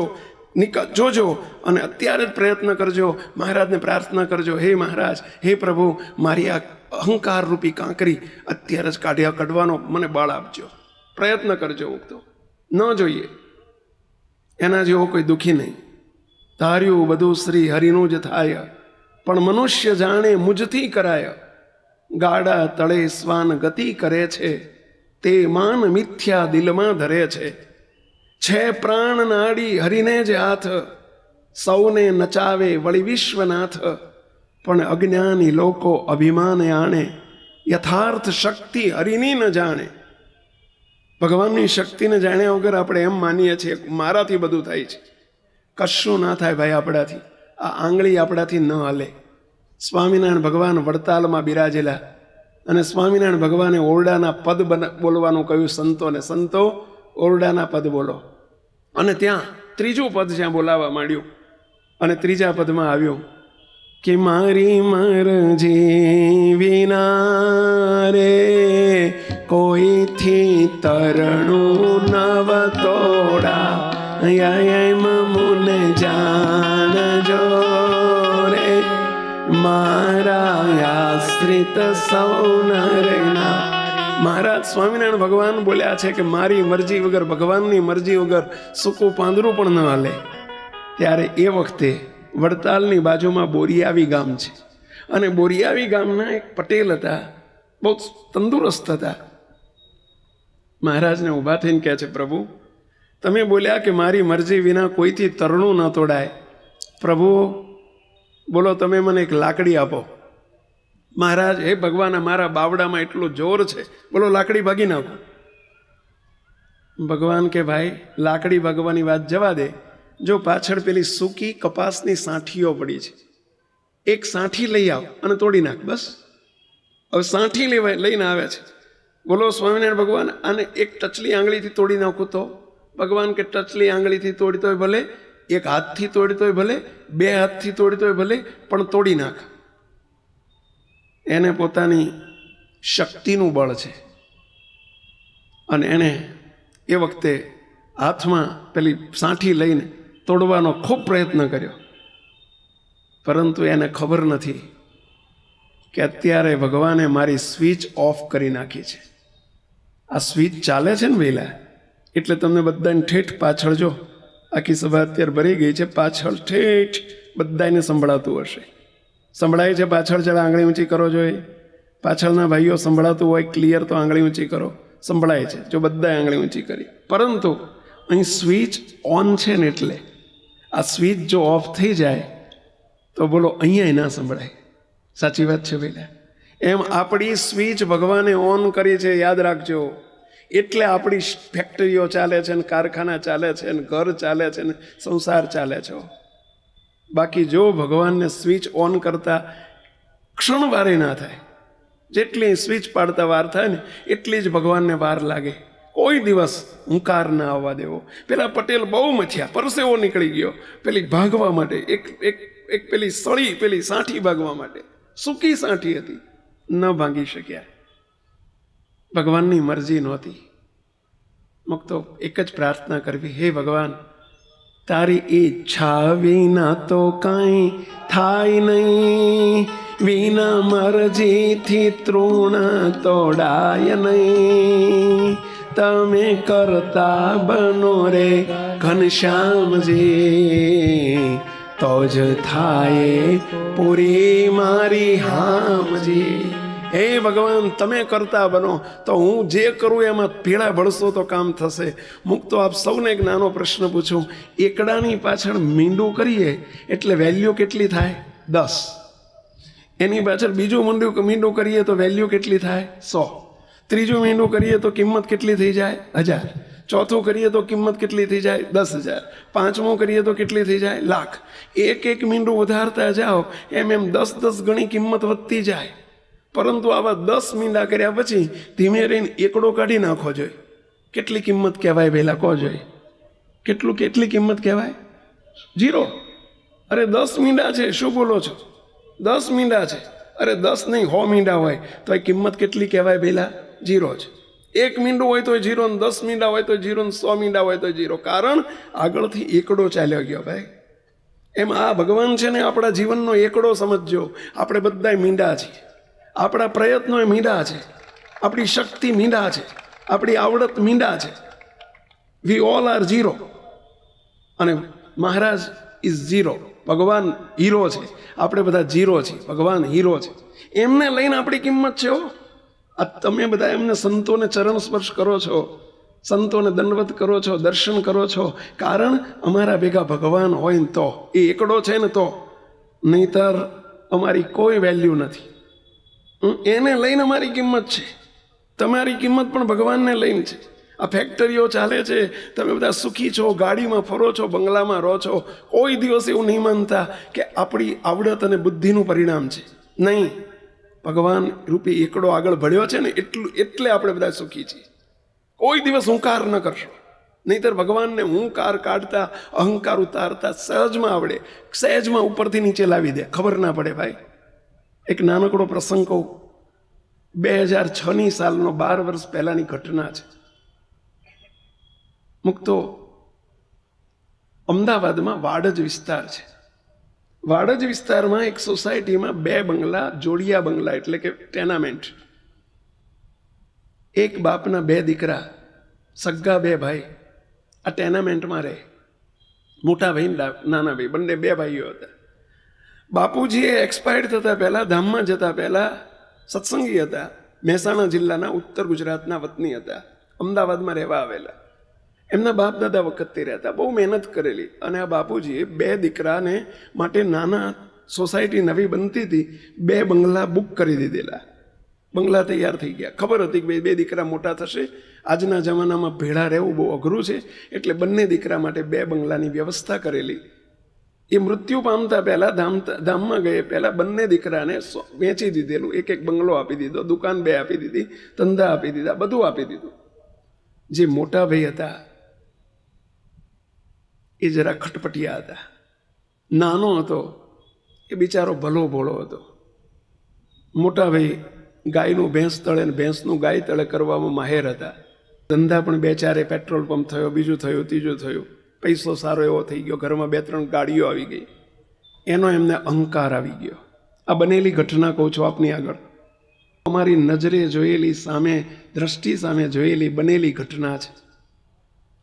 જોજો, અને અત્યારે જ પ્રયત્ન કરજો. મહારાજને પ્રાર્થના કરજો, હે મહારાજ, હે પ્રભુ, મારી આ અહંકાર રૂપી કાંકરી અત્યારે જ કાઢવાનો મને બળ આપજો. પ્રયત્ન કરજો. હું તો ન જોઈએ એના જેવો કોઈ દુઃખી નહીં. ધાર્યું બધું શ્રી હરિનું જ થાય, પણ મનુષ્ય જાણે મુજથી કરાય. ગાડા તળે શ્વાન ગતિ કરે છે, તે માન મિથ્યા દિલમાં ધરે છે પ્રાણ નાડી હરિને જ હાથ, સૌને નચાવે વળી વિશ્વનાથ. પણ અજ્ઞાની લોકો અભિમાને આણે, યથાર્થ શક્તિ હરિની ન જાણે. ભગવાનની શક્તિને જાણ્યા વગર આપણે એમ માનીએ છીએ મારાથી બધું થાય છે. કશું ના થાય ભાઈ આપણાથી. આ આંગળી આપણાથી ન હાલે. સ્વામિનારાયણ ભગવાન વડતાલમાં બિરાજેલા, અને સ્વામિનારાયણ ભગવાને ઓરડાના પદ બોલવાનું કહ્યું સંતોને. સંતો ઓરડાના પદ બોલો. અને ત્યાં 3જું પદ જ્યાં બોલાવવા માંડ્યું, અને 3જા પદમાં આવ્યું કે મારી મરજી વિના રે કોઈથી તરણું નવ તોડા, મુને જાણજો રે મારા આશ્રિત સૌ નરના. મહારાજ સ્વામિનારાયણ ભગવાન બોલ્યા છે કે મારી મરજી વગર, ભગવાનની મરજી વગર સૂકું પાંદરું પણ ન હાલે. ત્યારે એ વખતે વડતાલની બાજુમાં બોરિયાવી ગામ છે, અને બોરિયાવી ગામના એક પટેલ હતા, બહુ તંદુરસ્ત હતા. મહારાજને ઊભા થઈને કહે છે, પ્રભુ તમે બોલ્યા કે મારી મરજી વિના કોઈથી તરણું ન તોડાય. પ્રભુ બોલો તમે મને એક લાકડી આપો. મહારાજ, હે ભગવાન, મારા બાવડામાં એટલું જોર છે, બોલો લાકડી ભાગી નાખો. ભગવાન કે ભાઈ લાકડી ભાગવાની વાત જવા દે, જો પાછળ પેલી સૂકી કપાસની સાંઠીઓ પડી છે, એક સાંઠી લઈ આવ અને તોડી નાખ. બસ. હવે સાંઠી લઈને આવે છે. બોલો સ્વામિનારાયણ ભગવાન, આને એક ટચલી આંગળીથી તોડી નાખું તો? ભગવાન કે ટચલી આંગળીથી તોડતો હોય ભલે, એક હાથથી તોડતો હોય ભલે, 2 હાથથી તોડતો હોય ભલે, પણ તોડી નાખ. એને પોતાની શક્તિનું બળ છે, અને એને એ વખતે હાથમાં પેલી સાંઠી લઈને તોડવાનો ખૂબ પ્રયત્ન કર્યો, પરંતુ એને ખબર નથી કે અત્યારે ભગવાને મારી સ્વિચ ઓફ કરી નાખી છે. આ સ્વિચ ચાલે છે ને વહેલા, એટલે તમને બધાને ઠેઠ પાછળ, જો આખી સભા અત્યારે ભરી ગઈ છે, પાછળ ઠેઠ બધાને સંભળાતું હશે. સંભળાય છે પાછળ? જરા આંગળી ઊંચી કરો. જોઈએ પાછળના ભાઈઓ સંભળાતું હોય ક્લિયર તો આંગળી ઊંચી કરો. સંભળાય છે? જો બધાએ આંગળી ઊંચી કરી. પરંતુ અહીં સ્વિચ ઓન છે ને, એટલે આ સ્વિચ જો ઓફ થઈ જાય તો બોલો અહીંયા ના સંભળાય. સાચી વાત છે ભાઈ? એમ આપણી સ્વિચ ભગવાને ઓન કરી છે, યાદ રાખજો. એટલે આપણી ફેક્ટરીઓ ચાલે છે ને કારખાના ચાલે છે ને ઘર ચાલે છે ને સંસાર ચાલે છે. બાકી જો ભગવાનને સ્વિચ ઓન કરતા ક્ષણ વારે ના થાય, જેટલી સ્વિચ પાડતા વાર થાય ને એટલી જ ભગવાનને વાર લાગે. કોઈ દિવસ હુંકાર ના આવવા દેવો. પેલા પટેલ બહુ મથ્યા, પરસેવો નીકળી ગયો પેલી ભાગવા માટે, એક પેલી સળી પેલી સાંઠી ભાગવા માટે, સૂકી સાંઠી હતી, ન ભાંગી શક્યા. ભગવાનની મરજી નહોતી. મુક્તો એક જ પ્રાર્થના કરવી, હે ભગવાન, તારી ઈચ્છા વિના તો કાંઈ થાય નહીં, વિના મરજીથી તૃણ તોડાય નહીં, તમે કરતા બનો રે ઘનશ્યામજી, તો જ થાય પૂરી મારી હામજી. હે ભગવાન, તમે કરતા બનો તો હું જે કરું એમાં ભેળા ભળશો તો કામ થશે. મુક્તો આપ સૌને એક નાનો પ્રશ્ન પૂછું, એકડાની પાછળ મીંડું કરીએ એટલે વેલ્યુ કેટલી થાય? 10. એની પાછળ બીજું મીંડું કરીએ તો વેલ્યુ કેટલી થાય? 100. ત્રીજું મીંડું કરીએ તો કિંમત કેટલી થઈ જાય? 1000. ચોથું કરીએ તો કિંમત કેટલી થઈ જાય? 10,000. પાંચમું કરીએ તો કેટલી થઈ જાય? લાખ. એક મીંડું વધારતા જાઓ એમ 10 ગણી કિંમત વધતી જાય. પરંતુ આવા 10 મીંડા કર્યા પછી ધીમે રહીને એકડો કાઢી નાખવો જોઈએ. કેટલી કિંમત કહેવાય પહેલાં કહો જોઈએ? કેટલી કિંમત કહેવાય? 0. અરે 10 મીંડા છે, શું બોલો છો? 10 મીંડા છે. અરે 10 નહીં, 100 મીંડા હોય તો એ કિંમત કેટલી કહેવાય પહેલાં? 0 જ. એક મીંડું હોય તો 0, 10 મીંડા હોય તો 0, 100 મીંડા હોય તો 0. કારણ આગળથી એકડો ચાલ્યો ગયો ભાઈ. એમ આ ભગવાન છે ને આપણા જીવનનો એકડો સમજજો. આપણે બધા મીંડા છીએ. આપણા પ્રયત્નો એ મીંડા છે, આપણી શક્તિ મીંડા છે, આપણી આવડત મીંડા છે. વી ઓલ આર 0 અને મહારાજ ઇઝ 0. ભગવાન હીરો છે, આપણે બધા 0 છીએ. ભગવાન હીરો છે, એમને લઈને આપણી કિંમત છે. આ તમે બધા એમને સંતોને ચરણ સ્પર્શ કરો છો, સંતોને દંડવત કરો છો, દર્શન કરો છો, કારણ અમારા ભેગા ભગવાન હોય ને તો, એ એકડો છે ને તો, નહીતર અમારી કોઈ વેલ્યુ નથી. એને લઈને અમારી કિંમત છે. તમારી કિંમત પણ ભગવાનને લઈને છે. આ ફેક્ટરીઓ ચાલે છે, તમે બધા સુખી છો, ગાડીમાં ફરો છો, બંગલામાં રહો છો, કોઈ દિવસ એવું નહીં માનતા કે આપણી આવડત અને બુદ્ધિનું પરિણામ છે. નહીં, ભગવાન રૂપી એકડો આગળ ભળ્યો છે ને એટલે આપણે બધા સુખી છીએ. કોઈ દિવસ હુંકાર ન કરશો, નહીતર ભગવાનને હુંકાર કાઢતા, અહંકાર ઉતારતા સહેજમાં આવડે, સહેજમાં ઉપરથી નીચે લાવી દે, ખબર ના પડે ભાઈ. એક નાનકડો પ્રસંગ કહું. 2006ની સાલનો 12 વર્ષ પહેલાની ઘટના છે. મુક્તો અમદાવાદમાં વાડજ વિસ્તાર છે. વાડજ વિસ્તારમાં એક સોસાયટીમાં 2 બંગલા, જોડિયા બંગલા એટલે કે ટેનામેન્ટ. એક બાપના 2 દીકરા, સગ્ગા 2 ભાઈ આ ટેનામેન્ટમાં રહે. મોટા ભાઈ નાના ભાઈ, બંને 2 ભાઈઓ હતા. બાપુજી એક્સપાયર્ડ થતા પહેલાં, ધામમાં જતા પહેલાં સત્સંગી હતા. મહેસાણા જિલ્લાના ઉત્તર ગુજરાતના વતની હતા, અમદાવાદમાં રહેવા આવેલા. એમના બાપ દાદા વખતથી રહેતા, બહુ મહેનત કરેલી. અને આ બાપુજીએ 2 દીકરાને માટે નાના સોસાયટી નવી બનતી હતી, 2 બંગલા બુક કરી દીધેલા. બંગલા તૈયાર થઈ ગયા. ખબર હતી કે 2 દીકરા મોટા થશે, આજના જમાનામાં ભેળા રહેવું બહુ અઘરું છે, એટલે બંને દીકરા માટે 2 બંગલાની વ્યવસ્થા કરેલી. એ મૃત્યુ પામતા પહેલાં ધામમાં ગયે પહેલાં બંને દીકરાને વેચી દીધેલું. એક બંગલો આપી દીધો, દુકાન 2 આપી દીધી, ધંધા આપી દીધા, બધું આપી દીધું. જે મોટા ભાઈ હતા એ જરા ખટપટિયા હતા. નાનો હતો એ બિચારો ભલો ભોળો હતો. મોટા ભાઈ ગાયનું ભેંસ તળે ને ભેંસનું ગાય તળે કરવામાં માહેર હતા. ધંધા પણ 2-4 પેટ્રોલ પંપ થયો, બીજું થયું, ત્રીજું થયું, પૈસો સારો એવો થઈ ગયો, ઘરમાં 2-3 ગાડીઓ આવી ગઈ. એનો એમને અહંકાર આવી ગયો. આ બનેલી ઘટના કહું છું આપની આગળ. અમારી નજરે જોયેલી, સામે દ્રષ્ટિ સામે જોયેલી બનેલી ઘટના છે.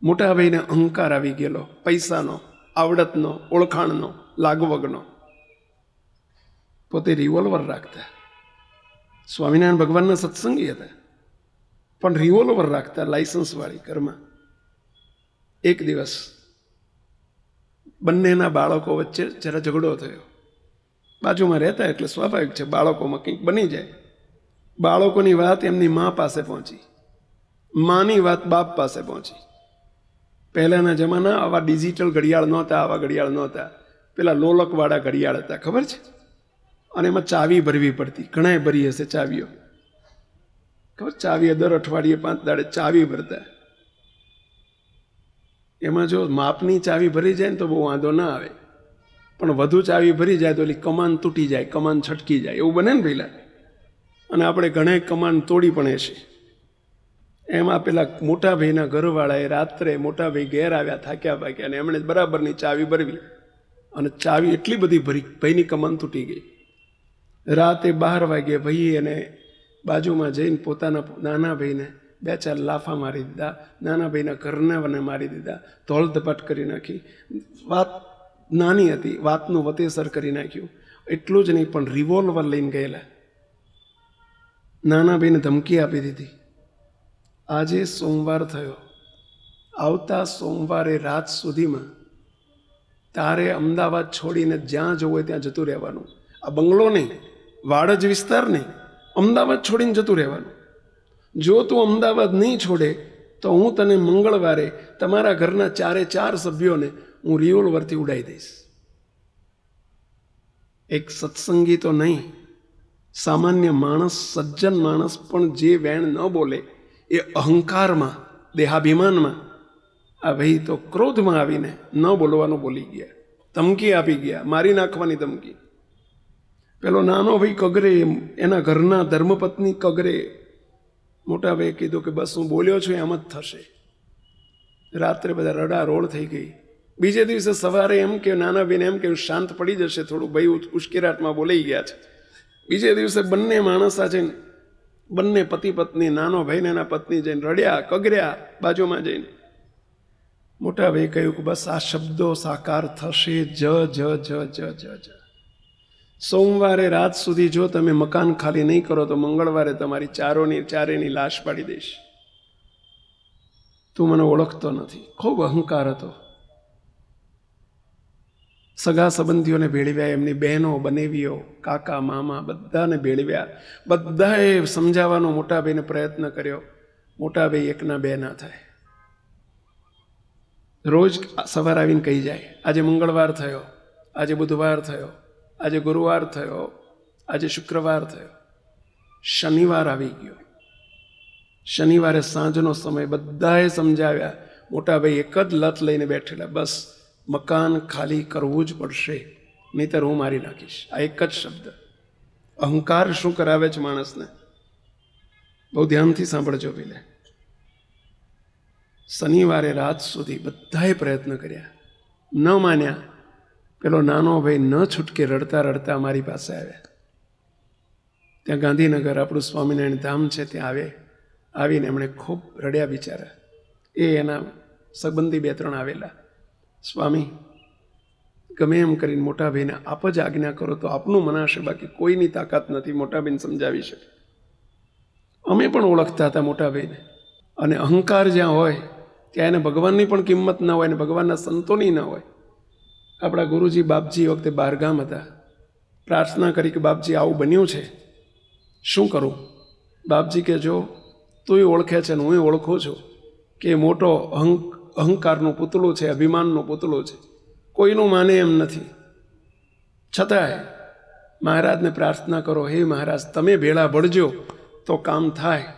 મોટા ભાઈને અહંકાર આવી ગયેલો, પૈસાનો, આવડતનો, ઓળખાણનો, લાગવગનો. પોતે રિવોલ્વર રાખતા. સ્વામિનારાયણ ભગવાનના સત્સંગી હતા, પણ રિવોલ્વર રાખતા, લાયસન્સવાળી ઘરમાં. એક દિવસ બંનેના બાળકો વચ્ચે જરા ઝઘડો થયો. બાજુમાં રહેતા એટલે સ્વાભાવિક છે, બાળકોમાં કંઈક બની જાય. બાળકોની વાત એમની મા પાસે પહોંચી. માની વાત બાપ પાસે પહોંચી. પહેલાના જમાના આવા ડિજિટલ ઘડિયાળ નહોતા, આવા ઘડિયાળ નહોતા. પેલા લોલકવાળા ઘડિયાળ હતા, ખબર છે? અને એમાં ચાવી ભરવી પડતી. ઘણાએ ભરી હશે ચાવીઓ, ખબર? ચાવી દર અઠવાડિયે 5 દાડે ચાવી ભરતા. એમાં જો માપની ચાવી ભરી જાય ને તો બહુ વાંધો ના આવે, પણ વધુ ચાવી ભરી જાય તો ઓલી કમાન તૂટી જાય, કમાન છટકી જાય, એવું બને ને પહેલાં. અને આપણે ઘણા કમાન તોડી પણ હશે. એમાં પેલા મોટા ભાઈના ઘરવાળાએ રાત્રે મોટા ભાઈ ઘેર આવ્યા થાક્યા પાક્યા, અને એમણે બરાબરની ચાવી ભરવી, અને ચાવી એટલી બધી ભરી, ભાઈની કમાન તૂટી ગઈ. રાતે 12 વાગે ભાઈએ એને બાજુમાં જઈને પોતાના નાના ભાઈને 2-4 લાફા મારી દીધા, નાના ભાઈના ઘરનાને મારી દીધા, ધોળ ધપાટ કરી નાખી. વાત નાની હતી, વાતનું વતેસર કરી નાખ્યું. એટલું જ નહીં, પણ રિવોલ્વર લઈને ગયેલા. નાના ભાઈને ધમકી આપી દીધી. આજે સોમવાર થયો, આવતા સોમવારે રાત સુધીમાં તારે અમદાવાદ છોડીને જ્યાં જવું હોય ત્યાં જતું રહેવાનું. આ બંગલો નહીં, વાડજ વિસ્તાર નહીં, અમદાવાદ છોડીને જતું રહેવાનું. જો તું અમદાવાદ નહીં છોડે તો હું તને મંગળવારે તમારા ઘરના 4 સભ્યોને હું રિવોલ્વરથી ઉડાવી દઈશ. એક સત્સંગી તો નહીં, સામાન્ય માણસ, સજ્જન માણસ પણ જે વેણ ન બોલે એ અહંકારમાં, દેહાભિમાનમાં, આ ભાઈ તો ક્રોધમાં આવીને ન બોલવાનું બોલી ગયા, ધમકી આપી ગયા, મારી નાખવાની ધમકી. પેલો નાનો ભાઈ કગરે, એના ઘરના ધર્મપત્ની કગરે. મોટા ભાઈએ કીધું કે બસ હું બોલ્યો છું એમ જ થશે. રાત્રે બધા રડા રોડ થઈ ગઈ. બીજે દિવસે સવારે એમ કે નાના ભાઈને એમ કે શાંત પડી જશે થોડું, ભાઈ ઉશ્કેરાટમાં બોલાઈ ગયા છે. બીજે દિવસે બંને માણસ જઈને, બંને પતિ પત્ની, નાનો ભાઈને એના પત્ની જઈને રડ્યા, કગર્યા બાજુમાં જઈને. મોટા ભાઈ કહ્યું કે બસ આ શબ્દો સાકાર થશે, જ જ જ જ જ જ. સોમવારે રાત સુધી જો તમે મકાન ખાલી નહીં કરો તો મંગળવારે તમારી ચારેની લાશ પાડી દઈશ. તું મને ઓળખતો નથી. ખૂબ અહંકાર હતો. સગા સંબંધીઓને ભેળવ્યા, એમની બહેનો, બનેવીઓ, કાકા, મામા, બધાને ભેળવ્યા. બધાએ સમજાવવાનો મોટાભાઈને પ્રયત્ન કર્યો. મોટાભાઈ એકના બે ના થાય. રોજ સવાર આવીને કહી જાય, આજે મંગળવાર થયો, આજે બુધવાર થયો, આજે ગુરુવાર થયો, આજે શુક્રવાર થયો. શનિવાર આવી ગયો. શનિવારે સાંજનો સમય બધાએ સમજાવ્યા. મોટાભાઈ એક જ લત લઈને બેઠેલા, બસ મકાન ખાલી કરવું જ પડશે, નહીંતર હું મારી નાખીશ. આ એક જ શબ્દ. અહંકાર શું કરાવે છે માણસને, બહુ ધ્યાનથી સાંભળજો. પેલે શનિવારે રાત સુધી બધાએ પ્રયત્ન કર્યા, ન માન્યા. પેલો નાનો ભાઈ ન છૂટકે રડતા રડતા મારી પાસે આવ્યા. ત્યાં ગાંધીનગર આપણું સ્વામિનારાયણ ધામ છે, ત્યાં આવીને એમણે ખૂબ રડ્યા બિચારા. એ એના સંબંધી 2-3 આવેલા. સ્વામી, ગમે એમ કરીને મોટા ભાઈને આપ જ આજ્ઞા કરો તો આપનું મનાશે, બાકી કોઈની તાકાત નથી મોટા ભાઈને સમજાવી શકે. અમે પણ ઓળખતા હતા મોટા ભાઈને. અને અહંકાર જ્યાં હોય ત્યાં એને ભગવાનની પણ કિંમત ના હોય, ને ભગવાનના સંતોની ના હોય. આપણા ગુરુજી બાપજી વખતે બહારગામ હતા. પ્રાર્થના કરી કે બાપજી આવું બન્યું છે, શું કરું? બાપજી કે જો તું ઓળખે છે ને હું ઓળખું છું કે મોટો અહંકારનું પૂતળું છે, અભિમાનનું પૂતળું છે, કોઈનું માને એમ નથી. છતાંય મહારાજને પ્રાર્થના કરો, હે મહારાજ તમે ભેળા ભળજો તો કામ થાય,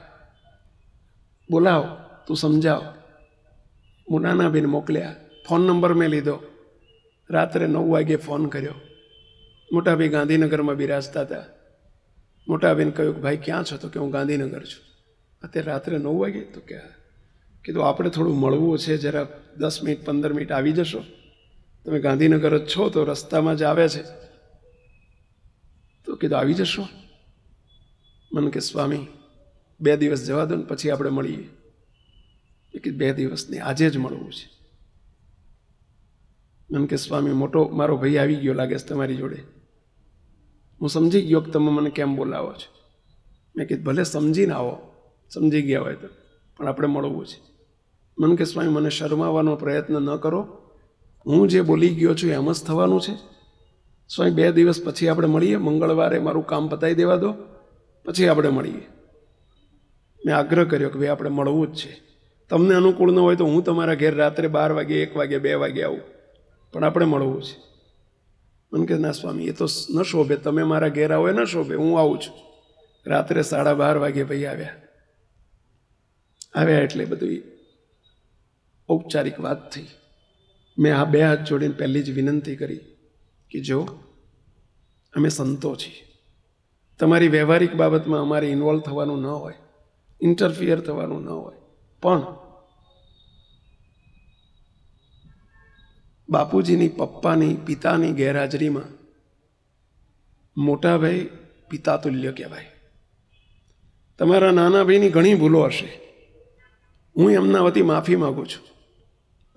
બોલાવો, તું સમજાવ. હું નાનાબેન મોકલ્યા. ફોન નંબર મેં લીધો. રાત્રે 9 વાગે ફોન કર્યો. મોટાભાઈ ગાંધીનગરમાં બિરાજતા હતા. મોટાબેન કહ્યું કે ભાઈ ક્યાં છો? તો કે હું ગાંધીનગર છું. અત્યારે રાત્રે 9 વાગે? તો કે કીધું આપણે થોડું મળવું છે, જરા 10 મિનિટ 15 મિનિટ આવી જશો? તમે ગાંધીનગર જ છો તો રસ્તામાં જ આવે છે. તો કીધું આવી જશો? મને કે સ્વામી 2 દિવસ જવા દો ને પછી આપણે મળીએ. એ કે 2 દિવસ નહીં, આજે જ મળવું છે. મને કે સ્વામી મોટો મારો ભાઈ આવી ગયો લાગે છે તમારી જોડે. હું સમજી ગયો કે તમે મને કેમ બોલાવો છો. મેં કીધું ભલે સમજીને આવો, સમજી ગયા હોય તો, પણ આપણે મળવું છે. મને કે સ્વામી મને શરમાવાનો પ્રયત્ન ન કરો, હું જે બોલી ગયો છું એમ જ થવાનું છે. સ્વામી 2 દિવસ પછી આપણે મળીએ, મંગળવારે મારું કામ પતાવી દેવા દો, પછી આપણે મળીએ. મેં આગ્રહ કર્યો કે ભાઈ આપણે મળવું જ છે. તમને અનુકૂળ ન હોય તો હું તમારા ઘેર રાત્રે 12 વાગે, 1 વાગે, 2 વાગે આવું, પણ આપણે મળવું છે. મને કે ના સ્વામી, એ તો ન શોભે, તમે મારા ઘેર આવો એ ન શોભે, હું આવું છું. રાત્રે 12:30 વાગે ભાઈ આવ્યા એટલે બધી ઔપચારિક વાત થઈ. મેં આ 2 હાથ જોડીને પહેલી જ વિનંતી કરી કે જો અમે સંતો છીએ, તમારી વ્યવહારિક બાબતમાં અમારે ઇન્વોલ્વ થવાનું ન હોય, ઇન્ટરફિયર થવાનું ન હોય, પણ બાપુજીની, પપ્પાની, પિતાની ગેરહાજરીમાં મોટા ભાઈ પિતા તુલ્ય કહેવાય. તમારા નાના ભાઈની ઘણી ભૂલો હશે, હું એમના વતી માફી માગું છું,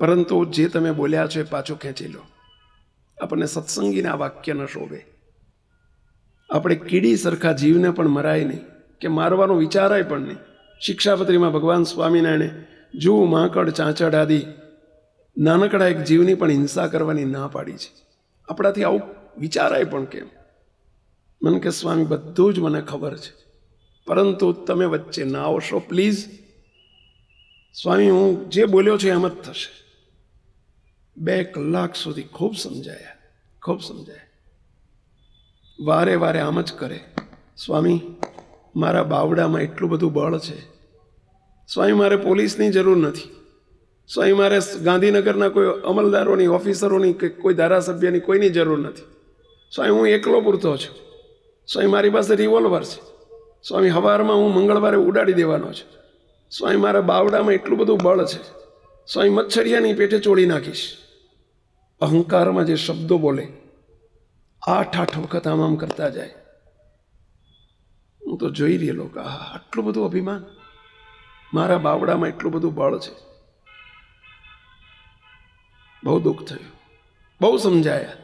પરંતુ જે તમે બોલ્યા છો એ પાછો ખેંચી લો. આપણને સત્સંગીના વાક્ય ન શોભે. આપણે કીડી સરખા જીવને પણ મરાય નહીં, કે મારવાનો વિચારાય પણ નહીં. શિક્ષાપત્રીમાં ભગવાન સ્વામિનારાયણે જૂ, માંકડ, ચાંચડ આદિ નાનકડા એક જીવની પણ હિંસા કરવાની ના પાડી છે. આપણાથી આવું વિચારાય પણ કેમ? મને કે સ્વામી બધું જ મને ખબર છે, પરંતુ તમે વચ્ચે ના આવશો પ્લીઝ. સ્વામી હું જે બોલ્યો છે એમ જ થશે. 2 કલાક સુધી ખૂબ સમજાયા. વારે વારે આમ જ કરે, સ્વામી મારા બાવડામાં એટલું બધું બળ છે, સ્વામી મારે પોલીસની જરૂર નથી, સ્વામી મારે ગાંધીનગરના કોઈ અમલદારોની, ઓફિસરોની કે કોઈ ધારાસભ્યની કોઈની જરૂર નથી. સ્વામી હું એકલો પૂરતો છું. સ્વામી મારી પાસે રિવોલ્વર છે. સ્વામી સવારમાં હું મંગળવારે ઉડાડી દેવાનો છું. સ્વામી મારા બાવડામાં એટલું બધું બળ છે, સ્વામી મચ્છરિયાની પેટે ચોળી નાખીશ. અહંકારમાં જે શબ્દો બોલે 8 વખત આમ કરતા જાય. હું તો જોઈ રહેલો કે આટલું બધું અભિમાન, મારા બાવડામાં એટલું બધું બળ છે. બહુ દુઃખ થયું, બહુ સમજાયા.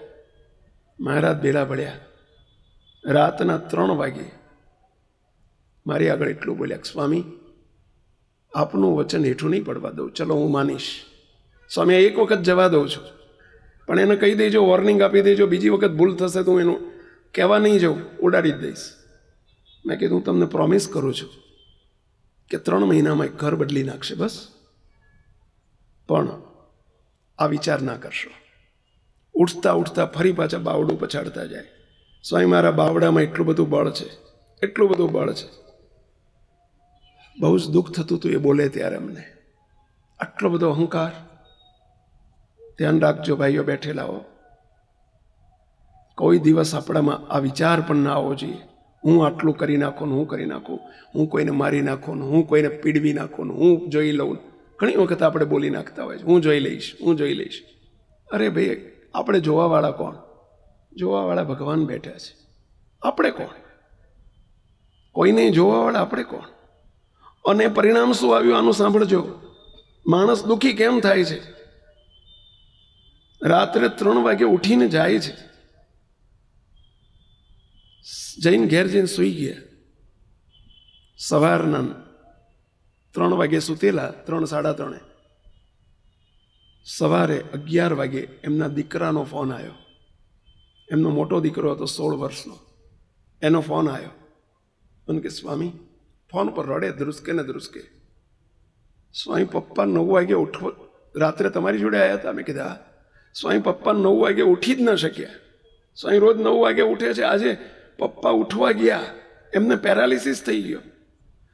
મહારાજ બેલા પડ્યા. રાતના 3 વાગે મારી આગળ એટલું બોલ્યા, સ્વામી આપનું વચન હેઠું નહીં પડવા દઉં, ચલો હું માનીશ. સ્વામી 1 વખત જવા દઉં છું, પણ એને કહી દેજો, વોર્નિંગ આપી દેજો, બીજી વખત ભૂલ થશે તો હું એનું કહેવા નહીં જાઉં, ઉડાડી જ દઈશ. મેં કીધું હું તમને પ્રોમિસ કરું છું કે 3 મહિનામાં એક ઘર બદલી નાખશે બસ, પણ આ વિચાર ના કરશો. ઉઠતા ફરી પાછા બાવડું પછાડતા જાય. સ્વામી મારા બાવડામાં એટલું બધું બળ છે. બહુ જ દુઃખ થતું હતું એ બોલે ત્યારે અમને. આટલો બધો અહંકાર. ધ્યાન રાખજો ભાઈઓ બેઠેલા હો, કોઈ દિવસ આપણામાં આ વિચાર પણ ના આવવો જોઈએ, હું આટલું કરી નાખું, હું કોઈને મારી નાખું, હું કોઈને પીડવી નાખું, હું જોઈ લઉં. ઘણી વખત આપણે બોલી નાખતા હોય છે, હું જોઈ લઈશ. અરે ભાઈ, આપણે જોવાવાળા કોણ? જોવાવાળા ભગવાન બેઠા છે. આપણે કોણ? કોઈ નહીં જોવાવાળા આપણે કોણ? અને પરિણામ શું આવ્યું આનું સાંભળજો. માણસ દુઃખી કેમ થાય છે? રાત્રે 3 વાગે ઉઠીને જાય છે, ઘેર જઈને સૂઈ ગયા. સવારના 3 વાગે સૂતેલા, 3, 3:30. સવારે 11 વાગે એમના દીકરાનો ફોન આવ્યો. એમનો મોટો દીકરો હતો 16 વર્ષનો, એનો ફોન આવ્યો. મને કે સ્વામી, ફોન પર રડે, ધ્રુસકે. સ્વામી પપ્પા 9 વાગે ઉઠવો, રાત્રે તમારી જોડે આવ્યા હતા. મેં કીધા સ્વામી પપ્પા 9 વાગે ઉઠી જ ન શક્યા. સ્વામી રોજ 9 વાગે ઉઠે છે, આજે પપ્પા ઉઠવા ગયા, એમને પેરાલિસિસ થઈ ગયો.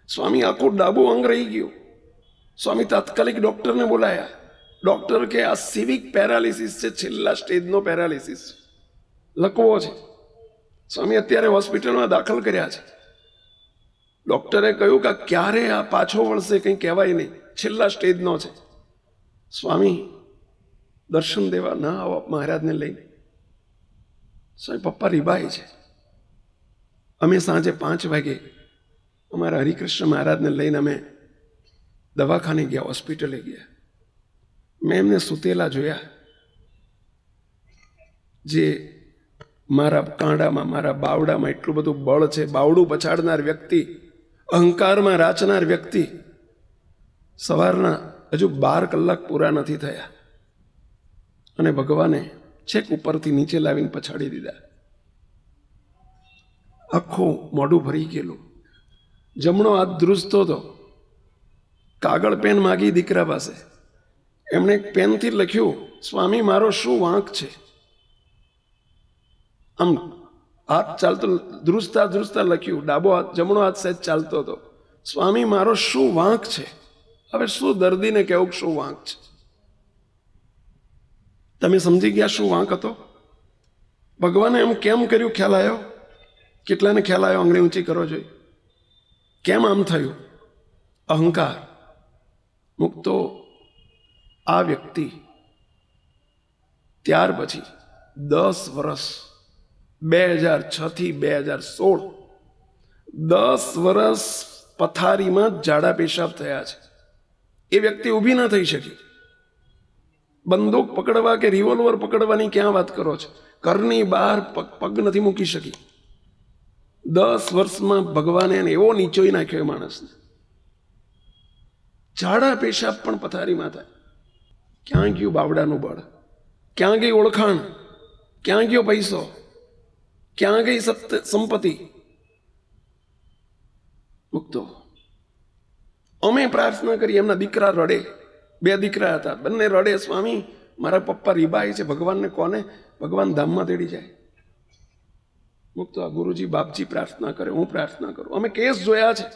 સ્વામી આખું ડાબું અંગ રહી ગયું. સ્વામી તાત્કાલિક ડૉક્ટરને બોલાયા. ડૉક્ટર કે આ સિવિક પેરાલિસિસ છે, છેલ્લા સ્ટેજનો પેરાલિસિસ, લકવો છે. સ્વામી અત્યારે હોસ્પિટલમાં દાખલ કર્યા છે. ડૉક્ટરે કહ્યું કે ક્યારે આ પાછો વળશે કંઈ કહેવાય નહીં, છેલ્લા સ્ટેજનો છે. સ્વામી દર્શન દેવા ના આવો મહારાજને લઈને. સ્વામી પપ્પા રીબાય છે. અમે સાંજે 5 વાગે અમારા હરિકૃષ્ણ મહારાજને લઈને અમે દવાખાને ગયા, હોસ્પિટલે ગયા. મેં એમને સૂતેલા જોયા. જે મારા કાંડામાં, મારા બાવડામાં એટલું બધું બળ છે, બાવડું પછાડનાર વ્યક્તિ, અહંકારમાં રાચનાર વ્યક્તિ, સવારના હજુ 12 કલાક પૂરા નથી થયા અને ભગવાને છેક ઉપરથી નીચે લાવીને પછાડી દીધા. આખું મોઢું ભરી ગયેલું, જમણો હાથ ધ્રુજતો હતો. કાગળ પેન માગી દીકરા પાસે. એમણે એક પેનથી લખ્યું, સ્વામી મારો શું વાંક છે. આમ હાથ ચાલતો ધ્રુજતા ધ્રુજતા લખ્યું, ડાબો હાથ જમણો હાથ સહેજ ચાલતો હતો. સ્વામી મારો શું વાંક છે. હવે શું દર્દીને કહેવું શું વાંક છે. તમે સમજી ગયા શું વાંક હતો? ભગવાને એમ કેમ કર્યું ખ્યાલ આવ્યો? કેટલાને ખ્યાલ આવ્યો? આંગળી ઊંચી કરો જોઈએ. કેમ આમ થયું? અહંકાર. મુક્તો આ વ્યક્તિ ત્યાર પછી 10 વર્ષ 2006 થી 2016 10 વર્ષ પથારીમાં ઝાડા પેશાબ થયા છે. એ વ્યક્તિ ઊભી ના થઈ શકી. બંદૂક પકડવા કે રિવોલ્વર પકડવાની ક્યાં વાત કરો છો? ઘરની બહાર પગ નથી મૂકી શકી. 10 વર્ષમાં ભગવાને એને એવો નીચોઈ નાખ્યો એ માણસને. ઝાડા પેશાબ પણ પથારીમાં થાય. ક્યાં ગયું બાવડાનું બળ? ક્યાં ગઈ ઓળખાણ? ક્યાં ગયો પૈસો? ક્યાં ગઈ સંપત્તિ? મુક્તો અમે પ્રાર્થના કરી. એમના દીકરા રડે. 2 દીકરા હતા, બંને રડે, સ્વામી મારા પપ્પા રીબાય છે. ભગવાનને કોને? ભગવાન ધામમાં તેડી જાય. મુક્તો આ ગુરુજી બાપજી પ્રાર્થના કરે, હું પ્રાર્થના કરું. અમે કેસ જોયા છે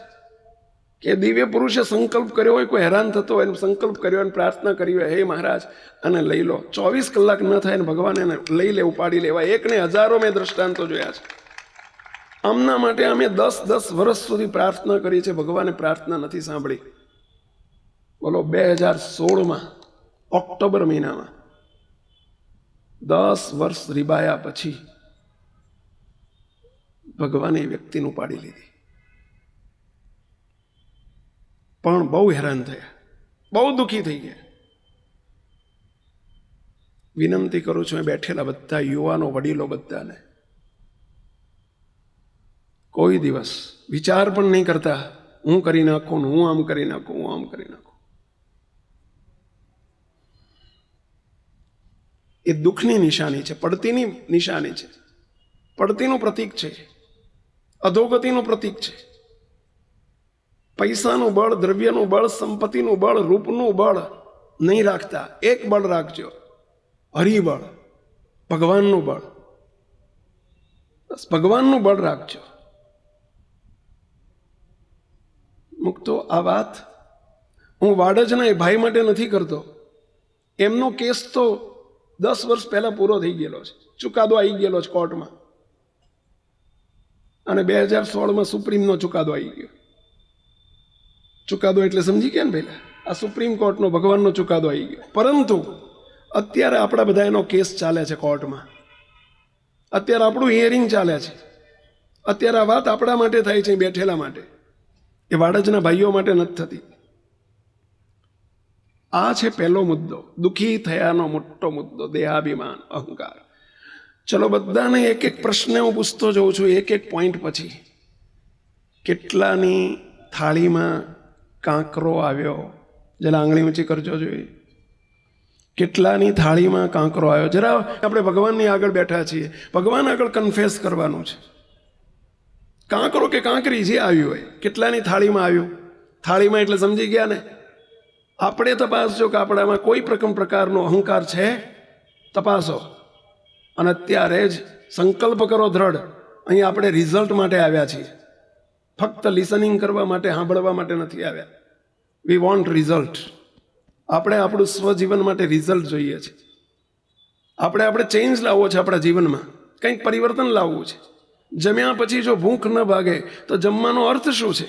કે દિવ્ય પુરુષે સંકલ્પ કર્યો હોય, કોઈ હેરાન થતો હોય, સંકલ્પ કર્યો હોય, પ્રાર્થના કરી હોય, હે મહારાજ અને લઈ લો. 24 કલાક ન થાય ને ભગવાન એને લઈ લે, ઉપાડી લેવા. એકને હજારો મેં દ્રષ્ટાંતો જોયા છે. આમના માટે અમે 10 વર્ષ સુધી પ્રાર્થના કરી છે. ભગવાને પ્રાર્થના નથી સાંભળી. બોલો 2016માં ઓક્ટોબર મહિનામાં 10 વર્ષ રીબાયા પછી ભગવાને એ વ્યક્તિને ઉપાડી લીધી. પણ બહુ હેરાન થયા, બહુ દુઃખી થઈ ગયા. વિનંતી કરું છું એ બેઠેલા બધા યુવાનો, વડીલો બધાને, કોઈ દિવસ વિચાર પણ નહીં કરતા હું કરી નાખું, હું આમ કરી નાખું, હું આમ કરી નાખું. એ દુઃખની નિશાની છે, પડતીની નિશાની છે, પડતીનું પ્રતીક છે, અધોગતિનું પ્રતીક છે. પૈસાનું બળ, દ્રવ્યનું બળ, સંપત્તિનું બળ, રૂપનું બળ નહીં રાખતા. એક બળ રાખજો, હરિબળ, ભગવાનનું બળ. બસ ભગવાનનું બળ રાખજો. મુક્તો આ વાત હું વાડજના એ ભાઈ માટે નથી કરતો. એમનો કેસ તો 10 વર્ષ પહેલા પૂરો થઈ ગયેલો છે, ચુકાદો આવી ગયેલો છે કોર્ટમાં. અને 2016માં સુપ્રીમનો ચુકાદો આવી ગયો. ચુકાદો એટલે સમજી ગયા ને પહેલા, આ સુપ્રીમ કોર્ટનો ભગવાનનો ચુકાદો આવી ગયો. પરંતુ અત્યારે આપણા બધા એનો કેસ ચાલે છે કોર્ટમાં. અત્યારે આપણું હિયરિંગ ચાલે છે. અત્યારે આ વાત આપણા માટે થાય છે, બેઠેલા માટે. એ વાડજના ભાઈઓ માટે નથી થતી. આ છે પહેલો મુદ્દો, દુઃખી થયાનો મોટો મુદ્દો, દેહાભિમાન, અહંકાર. ચલો બધાને એક એક પ્રશ્ન હું પૂછતો જઉં છું, એક એક પોઈન્ટ પછી. કેટલાની થાળીમાં કાંકરો આવ્યો? જરા આંગળી ઊંચી કરજો જોઈએ. કેટલાની થાળીમાં કાંકરો આવ્યો? જરા આપણે ભગવાનની આગળ બેઠા છીએ, ભગવાન આગળ કન્ફેસ કરવાનું છે. કાંકરો કે કાંકરી જે આવ્યું હોય, કેટલાની થાળીમાં આવ્યું? થાળીમાં એટલે સમજી ગયા ને? આપણે તપાસજો કે આપણામાં કોઈ પ્રકારનો અહંકાર છે, તપાસો. અને અત્યારે જ સંકલ્પ કરો દ્રઢ. અહીં આપણે રિઝલ્ટ માટે આવ્યા છીએ, ફક્ત લિસનિંગ કરવા માટે, સાંભળવા માટે નથી આવ્યા. We want result. આપણે આપણું સ્વજીવન માટે રિઝલ્ટ જોઈએ છે. આપણે ચેન્જ લાવવો છે આપણા જીવનમાં, કંઈક પરિવર્તન લાવવું છે. જમ્યા પછી જો ભૂખ ન ભાગે તો જમવાનો અર્થ શું છે?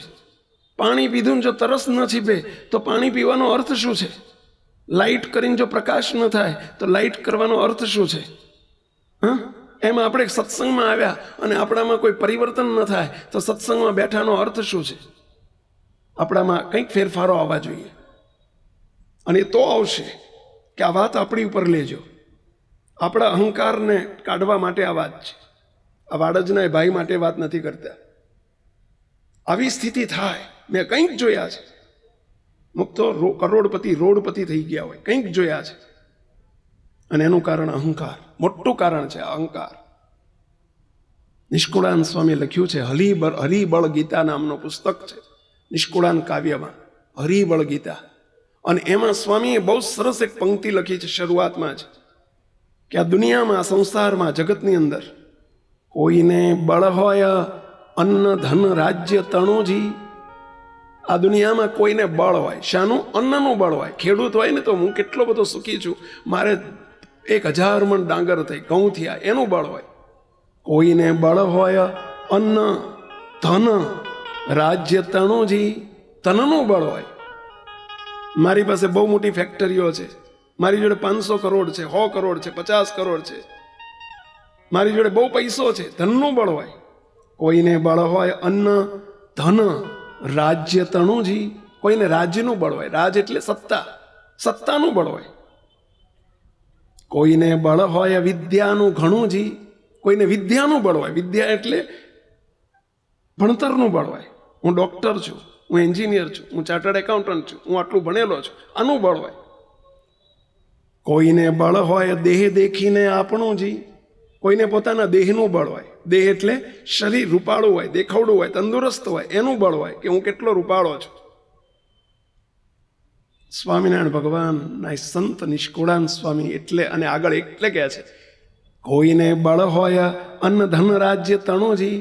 પાણી પીધું જો તરસ ન છીપે તો પાણી પીવાનો અર્થ શું છે? લાઇટ કરીને જો પ્રકાશ ન થાય તો લાઇટ કરવાનો અર્થ શું છે? એમ આપણે સત્સંગમાં આવ્યા અને આપણામાં કોઈ પરિવર્તન ન થાય તો સત્સંગમાં બેઠાનો અર્થ શું છે? આપણામાં કંઈક ફેરફારો આવવા જોઈએ. અને તો આવશે કે આ વાત આપણી ઉપર લેજો. આપણા અહંકારને કાઢવા માટે આ વાત છે. આ વાડજના ભાઈ માટે વાત નથી કરતા. આવી સ્થિતિ થાય, મેં કંઈક જોયા છે. મુક્તો કરોડપતિ, રોડપતિ થઈ ગયા હોય, કંઈક જોયા છે. અને એનું કારણ અહંકાર, મોટું કારણ છે અહંકાર. નિષ્કુળાન સ્વામી લખ્યું છે, હરિબળ ગીતા નામનો પુસ્તક છે નિષ્કુળાન કાવ્યમાં. હરિબળ ગીતા. અને એમાં સ્વામીએ બહુ સરસ એક પંક્તિ લખી છે શરૂઆતમાં જ, કે આ દુનિયામાં, આ સંસારમાં, જગતની અંદર કોઈને બળ હોય અન્ન ધન રાજ્ય તણુજી. આ દુનિયામાં કોઈને બળ હોય, શાનું? અન્નનું બળ હોય. ખેડૂત હોય ને તો હું કેટલો બધો સુખી છું, મારે 1000 મણ ડાંગર થઈ, ઘઉં થયા, એનું બળ હોય. કોઈને બળ હોય અન્ન ધન રાજ્ય તણુજી, તનનું બળ હોય. મારી પાસે બહુ મોટી ફેક્ટરીઓ છે, મારી જોડે 500 કરોડ છે, 100 કરોડ છે, 50 કરોડ છે, મારી જોડે બહુ પૈસો છે, ધનનું બળ હોય. કોઈને બળ હોય અન્ન ધન રાજ્ય તણુજી, કોઈને રાજ્યનું બળ હોય. રાજ એટલે સત્તા, સત્તાનું બળ હોય. કોઈને બળ હોય વિદ્યાનું ઘણુંજી, કોઈને વિદ્યાનું બળ હોય. વિદ્યા એટલે ભણતરનું બળ હોય. હું ડોક્ટર છું, હું એન્જિનિયર છું, હું ચાર્ટર્ડ એકાઉન્ટન્ટ છું, હું આટલું ભણેલો છું, આનું બળ હોય. કોઈને બળ હોય દેહ દેખીને આપણું જી, કોઈને પોતાના દેહનું બળ હોય. દેહ એટલે શરીર રૂપાળું હોય, દેખાવડું હોય, તંદુરસ્ત હોય, એનું બળ હોય કે હું કેટલો રૂપાળો છું. સ્વામિનારાયણ ભગવાનના સંત નિષ્કુળાન સ્વામી એટલે, અને આગળ એટલે કહે છે, કોઈને બળ હોય અન્ન ધન રાજ્ય તણુજી,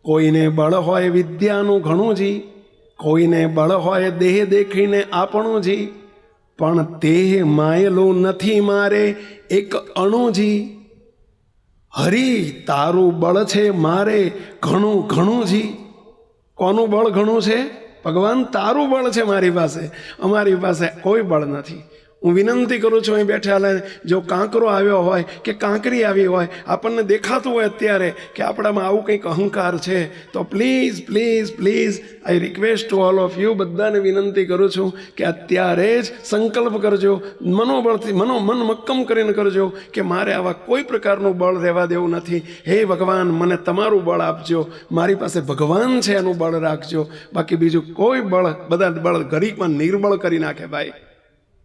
કોઈને બળ હોય વિદ્યાનું ઘણુંજી, કોઈને બળ હોય દેહ દેખીને આપણુંજી, પણ દેહ માયેલું નથી મારે એક અણુજી. હરી તારું બળ છે મારે ઘણું ઘણુંજી. કોનું બળ ઘણું છે? ભગવાન તારું બળ છે મારી પાસે, અમારી પાસે કોઈ બળ નથી. હું વિનંતી કરું છું અહીં બેઠેલા, જો કાંકરો આવ્યો હોય કે કાંકરી આવી હોય, આપણને દેખાતું હોય અત્યારે કે આપણામાં આવું કંઈક અહંકાર છે, તો please please please I request to all of you, બધાને વિનંતી કરું છું કે અત્યારે જ સંકલ્પ કરજો, મનોબળથી મન મક્કમ કરીને કરજો કે મારે આવા કોઈ પ્રકારનું બળ રહેવા દેવું નથી. હે ભગવાન, મને તમારું બળ આપજો, મારી પાસે ભગવાન છે એનું બળ રાખજો, બાકી બીજું કોઈ બળ, બધા બળ ઘડીકમાં નિર્બળ કરી નાખે ભાઈ.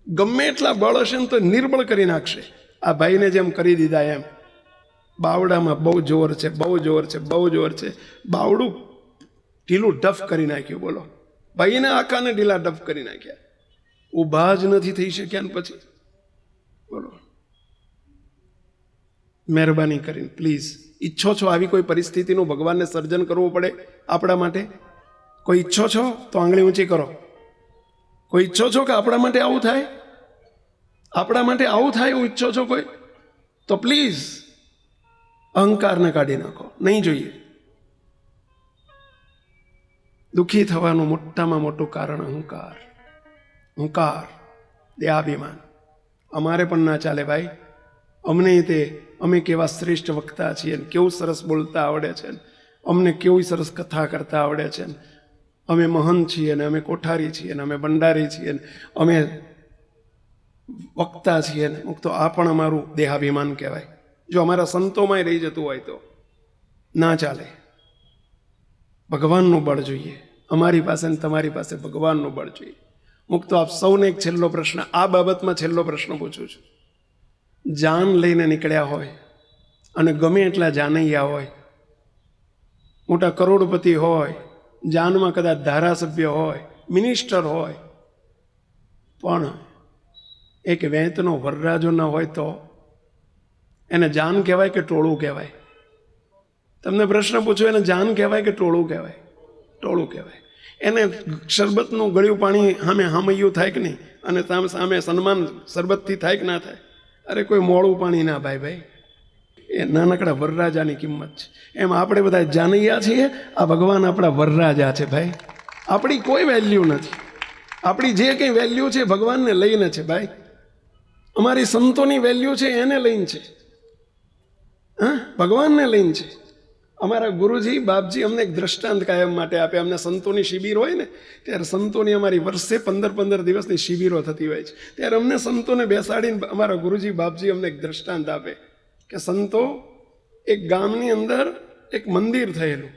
ગમે એટલા બળ હશે ને તો નિર્બળ કરી નાખશે. આ ભાઈને જેમ કરી દીધા એમ. બાવડામાં બહુ જોર છે, બહુ જોર છે, બહુ જોર છે. બાવડું ઢીલું ડફ કરી નાખ્યું. બોલો, ભાઈને આખાને ઢીલા ડફ કરી નાખ્યા, ઊભા જ નથી થઈ શક્યા. ને પછી બોલો, મહેરબાની કરીને પ્લીઝ, ઈચ્છો છો આવી કોઈ પરિસ્થિતિનું ભગવાનને સર્જન કરવું પડે આપણા માટે? કોઈ ઈચ્છો છો તો આંગળી ઊંચી કરો. કોઈ ઈચ્છો છો કે આપણા માટે આવું થાય? આપણા માટે આવું થાય એવું ઈચ્છો છો કોઈ? તો પ્લીઝ અહંકારને કાઢી નાખો, નહીં જોઈએ. દુઃખી થવાનું મોટામાં મોટું કારણ અહંકાર, અહંકાર, દેહાભિમાન. અમારે પણ ના ચાલે ભાઈ. અમને તે, અમે કેવા શ્રેષ્ઠ વક્તા છીએ, કેવું સરસ બોલતા આવડે છે, અમને કેવી સરસ કથા કરતા આવડે છે, અમે મહંત છીએ ને, અમે કોઠારી છીએ ને, અમે ભંડારી છીએ ને, અમે વક્તા છીએ ને, તો આ પણ અમારું દેહાભિમાન કહેવાય. જો અમારા સંતોમાં રહી જતું હોય તો ના ચાલે. ભગવાનનું બળ જોઈએ અમારી પાસે ને તમારી પાસે, ભગવાનનું બળ જોઈએ. મુક્તો આપ સૌને એક છેલ્લો પ્રશ્ન, આ બાબતમાં છેલ્લો પ્રશ્ન પૂછું છું. જાન લઈને નીકળ્યા હોય અને ગમે એટલા જાનૈયા હોય, મોટા કરોડપતિ હોય, જાનમાં કદાચ ધારાસભ્ય હોય, મિનિસ્ટર હોય, પણ એક વેંતનો વરરાજો ન હોય તો એને જાન કહેવાય કે ટોળું કહેવાય? તમને પ્રશ્ન પૂછો, એને જાન કહેવાય કે ટોળું કહેવાય? ટોળું કહેવાય. એને શરબતનું ગળ્યું પાણી સામે હામૈયું થાય કે નહીં, અને સામે સન્માન શરબતથી થાય કે ના થાય? અરે કોઈ મોડું પાણી ના ભાઈ. એ નાનકડા વરરાજાની કિંમત છે. એમ આપણે બધા જાનૈયા છીએ, આ ભગવાન આપણા વરરાજા છે ભાઈ. આપણી કોઈ વેલ્યુ નથી. આપણી જે કંઈ વેલ્યુ છે ભગવાનને લઈને છે ભાઈ. અમારી સંતોની વેલ્યુ છે એને લઈને છે, હા, ભગવાનને લઈને છે. અમારા ગુરુજી બાપજી અમને એક દ્રષ્ટાંત કાયમ માટે આપે. અમને સંતોની શિબિર હોય ને, ત્યારે સંતોની અમારી વર્ષે 15 દિવસની શિબિરો થતી હોય છે, ત્યારે અમને સંતોને બેસાડીને અમારા ગુરુજી બાપજી અમને એક દ્રષ્ટાંત આપે કે સંતો, એક ગામની અંદર એક મંદિર થયેલું,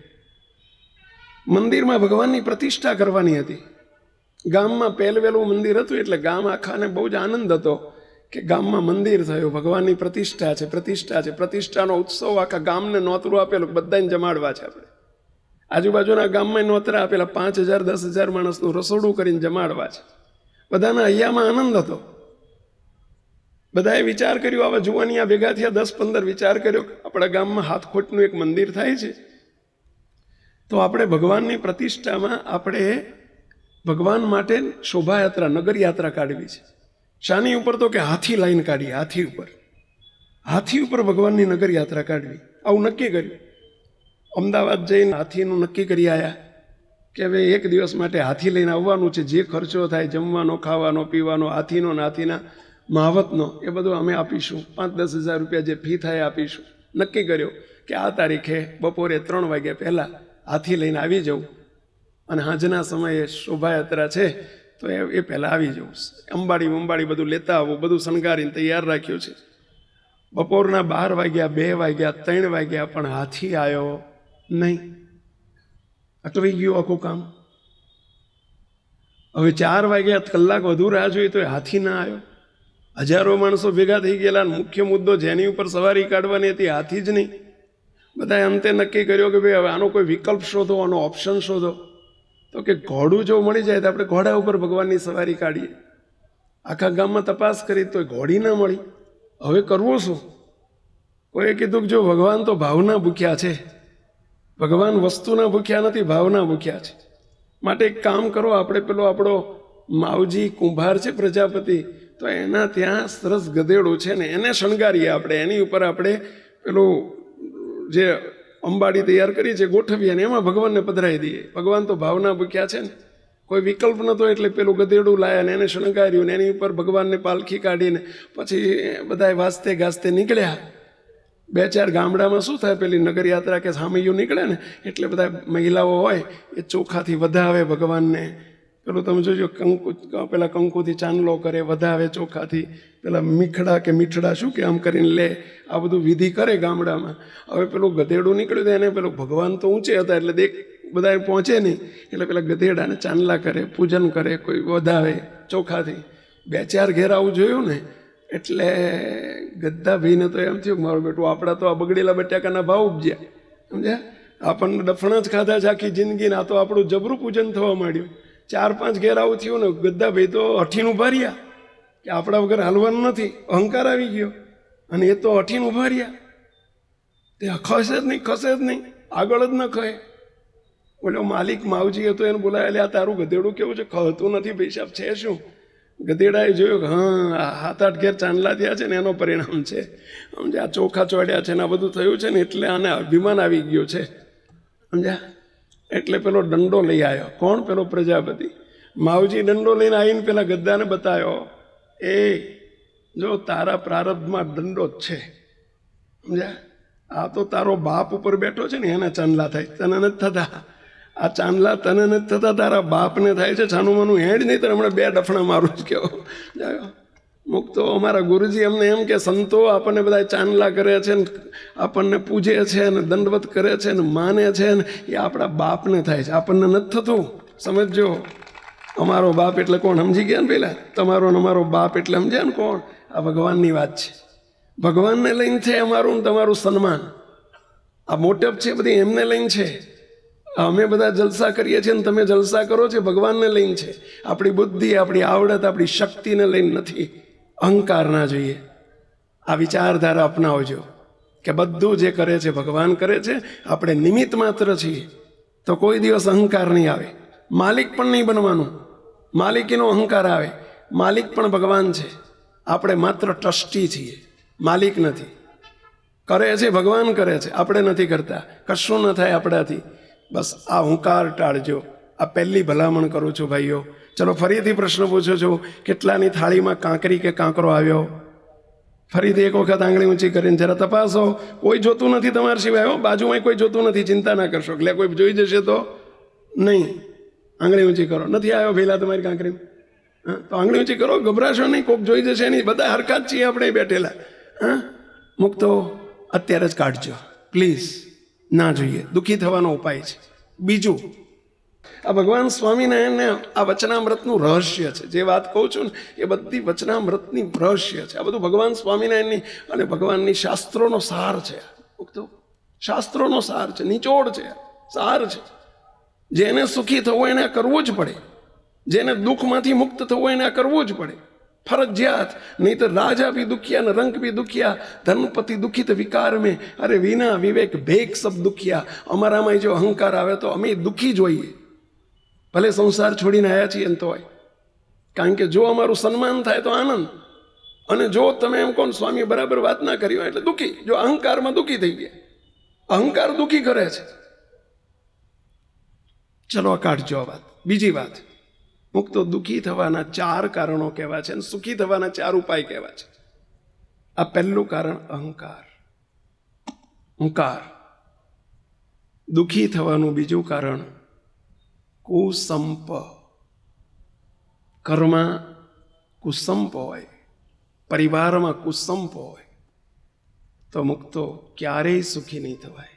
મંદિરમાં ભગવાનની પ્રતિષ્ઠા કરવાની હતી. ગામમાં પહેલવેલું મંદિર હતું, એટલે ગામ આખાને બહુ જ આનંદ હતો કે ગામમાં મંદિર થયું, ભગવાનની પ્રતિષ્ઠા છે, પ્રતિષ્ઠા છે. પ્રતિષ્ઠાનો ઉત્સવ આખા ગામને નોતરું આપેલું, બધાને જમાડવા છે આપણે. આજુબાજુના ગામમાં નોતરા આપેલા 5,000 10,000 માણસનું રસોડું કરીને જમાડવા છે. બધાના હૈયામાં આનંદ હતો. બધાએ વિચાર કર્યો, આવા જુવાનિયા ભેગા થયા 10-15 વિચાર કર્યો આપણા ગામમાં હાથખોટનું એક મંદિર થાય છે, તો આપણે ભગવાનની પ્રતિષ્ઠામાં આપણે ભગવાન માટે શોભાયાત્રા નગર યાત્રા કાઢવી છે. શાની ઉપર? તો કે હાથી લાઈન કાઢી, હાથી ઉપર ભગવાનની નગર યાત્રા કાઢવી. આવું નક્કી કર્યું. અમદાવાદ જઈને હાથીનું નક્કી કરી આવ્યા કે હવે એક દિવસ માટે હાથી લઈને આવવાનું છે. જે ખર્ચો થાય જમવાનો, ખાવાનો, પીવાનો, હાથીનો ને હાથીના માવતનો એ બધું અમે આપીશું. 5-10 હજાર રૂપિયા જે ફી થાય આપીશું. નક્કી કર્યો કે આ તારીખે બપોરે 3 વાગ્યા પહેલાં હાથી લઈને આવી જવું અને સાંજના સમયે શોભાયાત્રા છે તો એ પહેલાં આવી જવું. અંબાડી બધું લેતા આવું, બધું શણગારીને તૈયાર રાખ્યું છે. બપોરના 12 વાગ્યા, 2 વાગ્યા, 3 વાગ્યા, પણ હાથી આવ્યો નહીં. અટવાઈ ગયું આખું કામ. હવે 4 વાગ્યા, કલાક વધુ રાહ જોઈ તો હાથી ના આવ્યો. હજારો માણસો ભેગા થઈ ગયેલા. મુખ્ય મુદ્દો જેની ઉપર સવારી કાઢવાની હતી હાથી જ નહીં. બધાએ અંતે નક્કી કર્યો કે ભાઈ હવે આનો કોઈ વિકલ્પ શોધો, આનો ઓપ્શન શોધો. તો કે ઘોડું જો મળી જાય તો આપણે ઘોડા ઉપર ભગવાનની સવારી કાઢીએ. આખા ગામમાં તપાસ કરી તો ઘોડી ના મળી. હવે કરવું શું? કોઈએ કીધું કે જો ભગવાન તો ભાવના ભૂખ્યા છે, ભગવાન વસ્તુના ભૂખ્યા નથી, ભાવના ભૂખ્યા છે. માટે એક કામ કરો, આપણે પેલો આપણો માવજી કુંભાર છે પ્રજાપતિ, તો એના ત્યાં સરસ ગધેડું છે ને એને શણગારીએ આપણે. એની ઉપર આપણે પેલું જે અંબાડી તૈયાર કરી છે ગોઠવીએ અને એમાં ભગવાનને પધરાવી દઈએ. ભગવાન તો ભાવના ભૂખ્યા છે ને, કોઈ વિકલ્પ નહોતો એટલે પેલું ગધેડું લાયા ને એને શણગાર્યું ને એની ઉપર ભગવાનને પાલખી કાઢીને પછી બધાએ વાજતે ગાજતે નીકળ્યા. 2-4 ગામડામાં શું થાય, પેલી નગરયાત્રા કે સામૈયું નીકળે ને એટલે બધા મહિલાઓ હોય એ ચોખાથી વધાવે ભગવાનને. પેલું તમે જોજો પેલા કંકુથી ચાંદલો કરે, વધાવે ચોખાથી. પેલા મીઠડા કે મીઠડા શું કે આમ કરીને લે. આ બધું વિધિ કરે ગામડામાં. હવે પેલું ગધેડું નીકળ્યું એને પેલું ભગવાન તો ઊંચે હતા એટલે બધા પહોંચે નહીં એટલે પેલા ગધેડાને ચાંદલા કરે, પૂજન કરે, કોઈ વધાવે ચોખાથી. 2-4 ઘેર આવું જોયું ને એટલે ગદ્દાભાઈને તો એમ થયું મારું બેટું આપણા તો આ બગડેલા બટાકાના ભાવ ઉપજ્યા, સમજ્યા? આપણને ડફણા જ ખાધા છે આખી જિંદગી. આ તો આપણું જબરું પૂજન થવા માંડ્યું. 4-5 ઘેર આવું થયું ને ગદ્દાભાઈ તો અઠીને ઉભા રહ્યા કે આપણા વગર હાલવાનું નથી. અહંકાર આવી ગયો અને એ તો અઠીને ઉભા રહ્યા. તે ખસે જ નહીં, આગળ જ ન ખે. બોલો માલિક માવજી હતો એને બોલાય, એટલે આ તારું ગધેડું કેવું છે? ખતું નથી ભાઈ સાહેબ. છે શું? ગધેડાએ જોયું કે હા 7-8 ઘેર ચાંદલા થયા છે ને એનો પરિણામ છે. સમજ્યા? ચોખા ચોડ્યા છે ને આ બધું થયું છે ને એટલે આને અભિમાન આવી ગયું છે, સમજ્યા? એટલે પેલો દંડો લઈ આવ્યો. કોણ? પેલો પ્રજાપતિ. માવજી દંડો લઈને આવીને પેલા ગદ્દાને બતાવ્યો, એ જો તારા પ્રારબ્ધમાં દંડો જ છે, સમજ્યા? આ તો તારો બાપ ઉપર બેઠો છે ને એના ચાંદલા થાય, તને નથી થતા. આ ચાંદલા તને નથી થતા, તારા બાપને થાય છે. છાનુમાનું હેડ નહીં તો હમણાં 2 ડફણા મારું જ કેવો. મુક્તો અમારા ગુરુજી અમને એમ કે સંતો આપણને બધા ચાંદલા કરે છે ને આપણને પૂજે છે ને દંડવત કરે છે ને માને છે ને એ આપણા બાપને થાય છે, આપણને નથી થતું. સમજજો, અમારો બાપ એટલે કોણ સમજી ગયા ને? પેલા તમારો ને અમારો બાપ એટલે સમજ્યા ને કોણ? આ ભગવાનની વાત છે. ભગવાનને લઈને છે અમારું ને તમારું સન્માન. આ મોટપ છે બધી એમને લઈને છે. અમે બધા જલસા કરીએ છીએ ને તમે જલસા કરો છો ભગવાનને લઈને છે. આપણી બુદ્ધિ, આપણી આવડત, આપણી શક્તિને લઈને નથી. અહંકાર ના જોઈએ. આ વિચારધારા અપનાવજો કે બધું જે કરે છે ભગવાન કરે છે, આપણે નિમિત્ત માત્ર છીએ. તો કોઈ દિવસ અહંકાર નહીં આવે. માલિક પણ નહીં બનવાનું. માલિકીનો અહંકાર આવે. માલિક પણ ભગવાન છે, આપણે માત્ર ટ્રસ્ટી છીએ, માલિક નથી. કરે છે ભગવાન કરે છે, આપણે નથી કરતા. કશું ન થાય આપણાથી. બસ આ હુંકાર ટાળજો. આ પહેલી ભલામણ કરું છું ભાઈઓ. ચલો ફરીથી પ્રશ્ન પૂછો છો, કેટલાની થાળીમાં કાંકરી કે કાંકરો આવ્યો? ફરીથી એક વખત આંગળી ઊંચી કરીને જરા તપાસો. કોઈ જોતું નથી તમારા સિવાય, બાજુમાં કોઈ જોતું નથી, ચિંતા ના કરશો. એટલે કોઈ જોઈ જશે તો નહીં. આંગળી ઊંચી કરો. નથી આવ્યો ભેલા તમારી કાંકરી? હા, તો આંગળી ઊંચી કરો, ગભરાશો નહીં. કોઈક જોઈ જશે નહીં. બધા હરકત છીએ આપણે બેઠેલા. હા, મુકતો અત્યારે જ કાઢજો પ્લીઝ. ના જોઈએ, દુઃખી થવાનો ઉપાય છે. બીજું, આ ભગવાન સ્વામિનારાયણને આ વચનામૃતનું રહસ્ય છે. જે વાત કહું છું ને એ બધી વચનામૃતની રહસ્ય છે. આ બધું ભગવાન સ્વામિનારાયણની અને ભગવાનની શાસ્ત્રોનો સાર છે. શાસ્ત્રોનો સાર છે, નિચોડ છે. સાર છે. જેને સુખી થવું એને આ કરવું જ પડે, જેને દુઃખમાંથી મુક્ત થવું એને આ કરવું જ પડે, ફરજિયાત. નહીં તો રાજા ભી દુખિયા ને રંક ભી દુખિયા, ધનપતિ દુખિત વિકાર મેં, અરે વિના વિવેક ભેગ સબ દુખિયા. અમારામાં જો અહંકાર આવે તો અમે દુઃખી જ હોઈએ, ભલે સંસાર છોડીને આવ્યા છીએ એમ તો હોય. કારણ કે જો અમારું સન્માન થાય તો આનંદ, અને જો તમે એમ કહો સ્વામી બરાબર વાત ના કરી હોય એટલે દુઃખી. જો અહંકારમાં દુઃખી થઈ ગયા, અહંકાર દુઃખી કરે છે. ચલો કાઢજો આ વાત. બીજી વાત, મુક્તો દુઃખી થવાના 4 કારણો કહેવા છે અને સુખી થવાના 4 ઉપાય કહેવા છે. આ પહેલું કારણ અહંકાર, હુંકાર. દુઃખી થવાનું બીજું કારણ કુસંપ. ઘરમાં કુસંપ હોય, પરિવારમાં કુસંપ હોય તો મુક્તો ક્યારેય સુખી નહીં થવાય.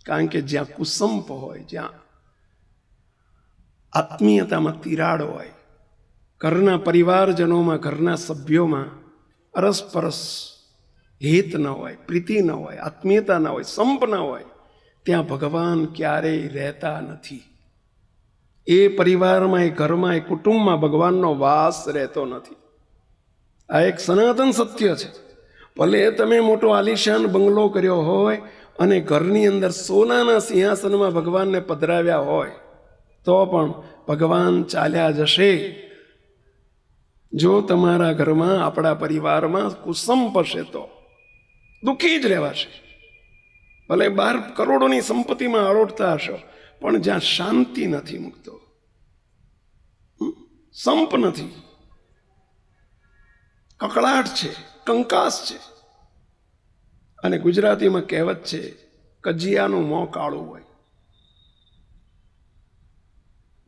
કારણ કે જ્યાં કુસંપ હોય, જ્યાં આત્મીયતામાં તિરાડ હોય, ઘરના પરિવારજનોમાં, ઘરના સભ્યોમાં અરસપરસ હિત ન હોય, પ્રીતિ ન હોય, આત્મીયતા ન હોય, સંપ ન હોય, ત્યાં ભગવાન ક્યારેય રહેતા નથી. એ પરિવારમાં, એ ઘરમાં, એ કુટુંબમાં ભગવાનનો વાસ રહેતો નથી. આ એક સનાતન સત્ય છે. ભલે તમે મોટો આલિશાન બંગલો કર્યો હોય અને ઘરની અંદર સોનાના સિંહાસનમાં ભગવાનને પધરાવ્યા હોય તો પણ ભગવાન ચાલ્યા જશે. જો તમારા ઘરમાં, આપણા પરિવારમાં કુસંપ હશે તો દુઃખી જ રહેવાશે. ભલે 12 કરોડોની સંપત્તિમાં આરોટતા હશો, પણ જ્યાં શાંતિ નથી મુક્તો, સંપ નથી, કકળાટ છે, કંકાસ છે. અને ગુજરાતીમાં કહેવત છે, કજિયાનું મોં કાળું હોય,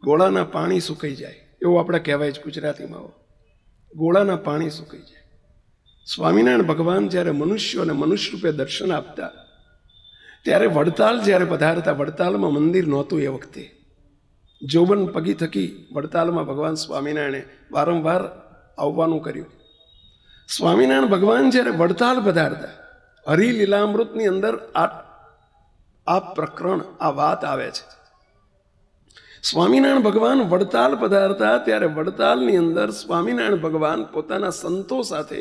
ગોળાના પાણી સુકાઈ જાય, એવું આપણે કહેવાય છે ગુજરાતીમાં. ગોળાના પાણી સુકાઈ જાય. સ્વામિનારાયણ ભગવાન જ્યારે મનુષ્યોને મનુષ્ય રૂપે દર્શન આપતા ત્યારે વડતાલ જ્યારે પધારતા, વડતાલમાં મંદિર નહોતું એ વખતે. જોબન પગી થકી વડતાલમાં ભગવાન સ્વામિનારાયણે વારંવાર આવવાનું કર્યું. સ્વામિનારાયણ ભગવાન જ્યારે વડતાલ પધારતા, હરિલીલામૃતની અંદર આ પ્રકરણ, આ વાત આવે છે. સ્વામિનારાયણ ભગવાન વડતાલ પધારતા ત્યારે વડતાલની અંદર સ્વામિનારાયણ ભગવાન પોતાના સંતો સાથે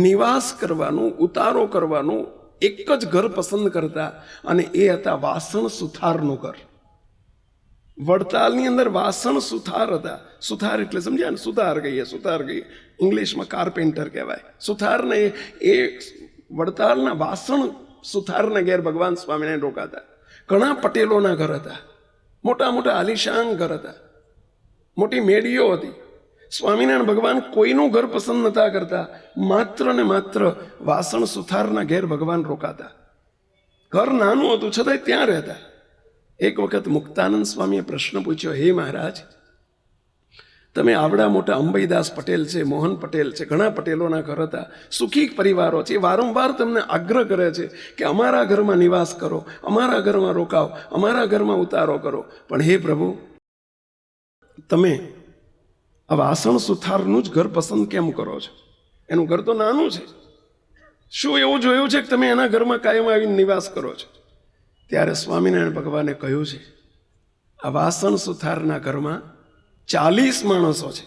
નિવાસ કરવાનું, ઉતારો કરવાનું એક જ ઘર પસંદ કરતા, અને એ હતા વાસણ સુથારનું ઘર. વડતાલની અંદર વાસણ સુથાર હતા. સુથાર એટલે સમજ્યા ને, સુથાર કહીએ, સુથાર કહીએ, ઇંગ્લિશમાં કાર્પેન્ટર કહેવાય. સુથારને એ વડતાલના વાસણ સુથારના ઘેર ભગવાન સ્વામિનારાયણ રોકાતા. ઘણા પટેલોના ઘર હતા, મોટા મોટા આલિશાન ઘર હતા, મોટી મેડીઓ હતી. સ્વામિનારાયણ ભગવાન કોઈનું ઘર પસંદ નતા કરતા, માત્ર ને માત્ર વાસણ સુથારના ઘેર ભગવાન રોકાતા. ઘર નાનું હતું છતાંય ત્યાં રહેતા. એક વખત મુક્તાનંદ સ્વામીએ પ્રશ્ન પૂછ્યો, હે મહારાજ, તમે આવડા મોટા અંબઈદાસ પટેલ છે, મોહન પટેલ છે, ઘણા પટેલોના ઘર હતા, સુખી પરિવારો છે, વારંવાર તમને આગ્રહ કરે છે કે અમારા ઘરમાં નિવાસ કરો, અમારા ઘરમાં રોકાઓ, અમારા ઘરમાં ઉતારો કરો, પણ હે પ્રભુ, તમે આ વાસણ સુથારનું જ ઘર પસંદ કેમ કરો છો? એનું ઘર તો નાનું છે. શું એવું જોયું છે કે તમે એના ઘરમાં કાયમ આવીને નિવાસ કરો છો? ત્યારે સ્વામિનારાયણ ભગવાને કહ્યું છે, આ વાસણ સુથારના ઘરમાં 40 માણસો છે,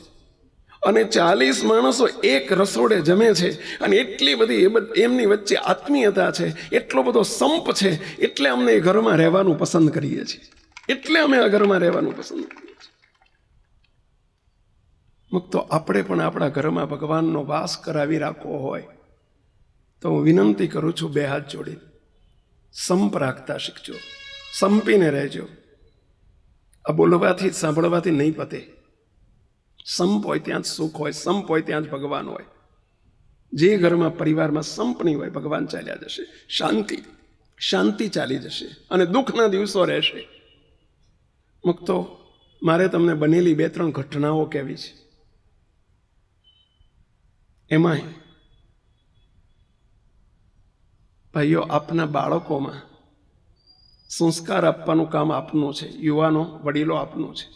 અને 40 માણસો એક રસોડે જમે છે, અને એટલી બધી એમની વચ્ચે આત્મીયતા છે, એટલો બધો સંપ છે, એટલે અમને એ ઘરમાં રહેવાનું પસંદ કરીએ છીએ, એટલે અમે આ ઘરમાં રહેવાનું પસંદ કરીએ છીએ. મુક્તો આપણે પણ આપણા ઘરમાં ભગવાનનો વાસ કરાવી રાખવો હોય તો હું વિનંતી કરું છું, 2 હાથ જોડી સંપ રાખતા શીખજો, સંપીને રહેજો. આ બોલવાથી, સાંભળવાથી નહીં પતે. સંપ હોય ત્યાં જ સુખ હોય, સંપ હોય ત્યાં જ ભગવાન હોય. જે ઘરમાં પરિવારમાં સંપ નહીં હોય, ભગવાન ચાલ્યા જશે, શાંતિ ચાલી જશે, અને દુઃખના દિવસો રહેશે. મુક્તો મારે તમને બનેલી 2-3 ઘટનાઓ કહેવી છે. એમાંય ભાઈઓ, આપના બાળકોમાં સંસ્કાર આપવાનું કામ આપનું છે. યુવાનો, વડીલો આપનું છે.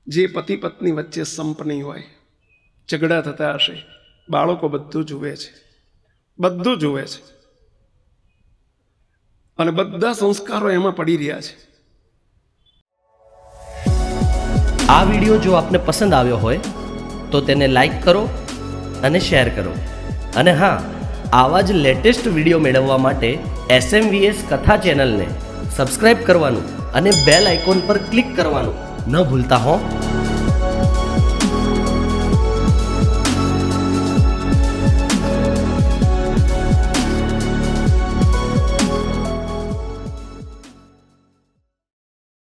જે પતિ પત્ની વચ્ચે સંપ નહીં હોય, ઝઘડા થતા હશે, બાળકો બધું જુએ છે, બધું જુએ છે. અને બધા સંસ્કારો એમાં પડી રહ્યા છે. આ વિડીયો જો આપને પસંદ આવ્યો હોય તો તેને લાઈક કરો અને શેર કરો. અને હા, આવા જ લેટેસ્ટ વિડીયો મેળવવા માટે SMVS કથા ચેનલને સબસ્ક્રાઇબ કરવાનું અને બેલ આઇકોન પર ક્લિક કરવાનું ન ભૂલતા હો.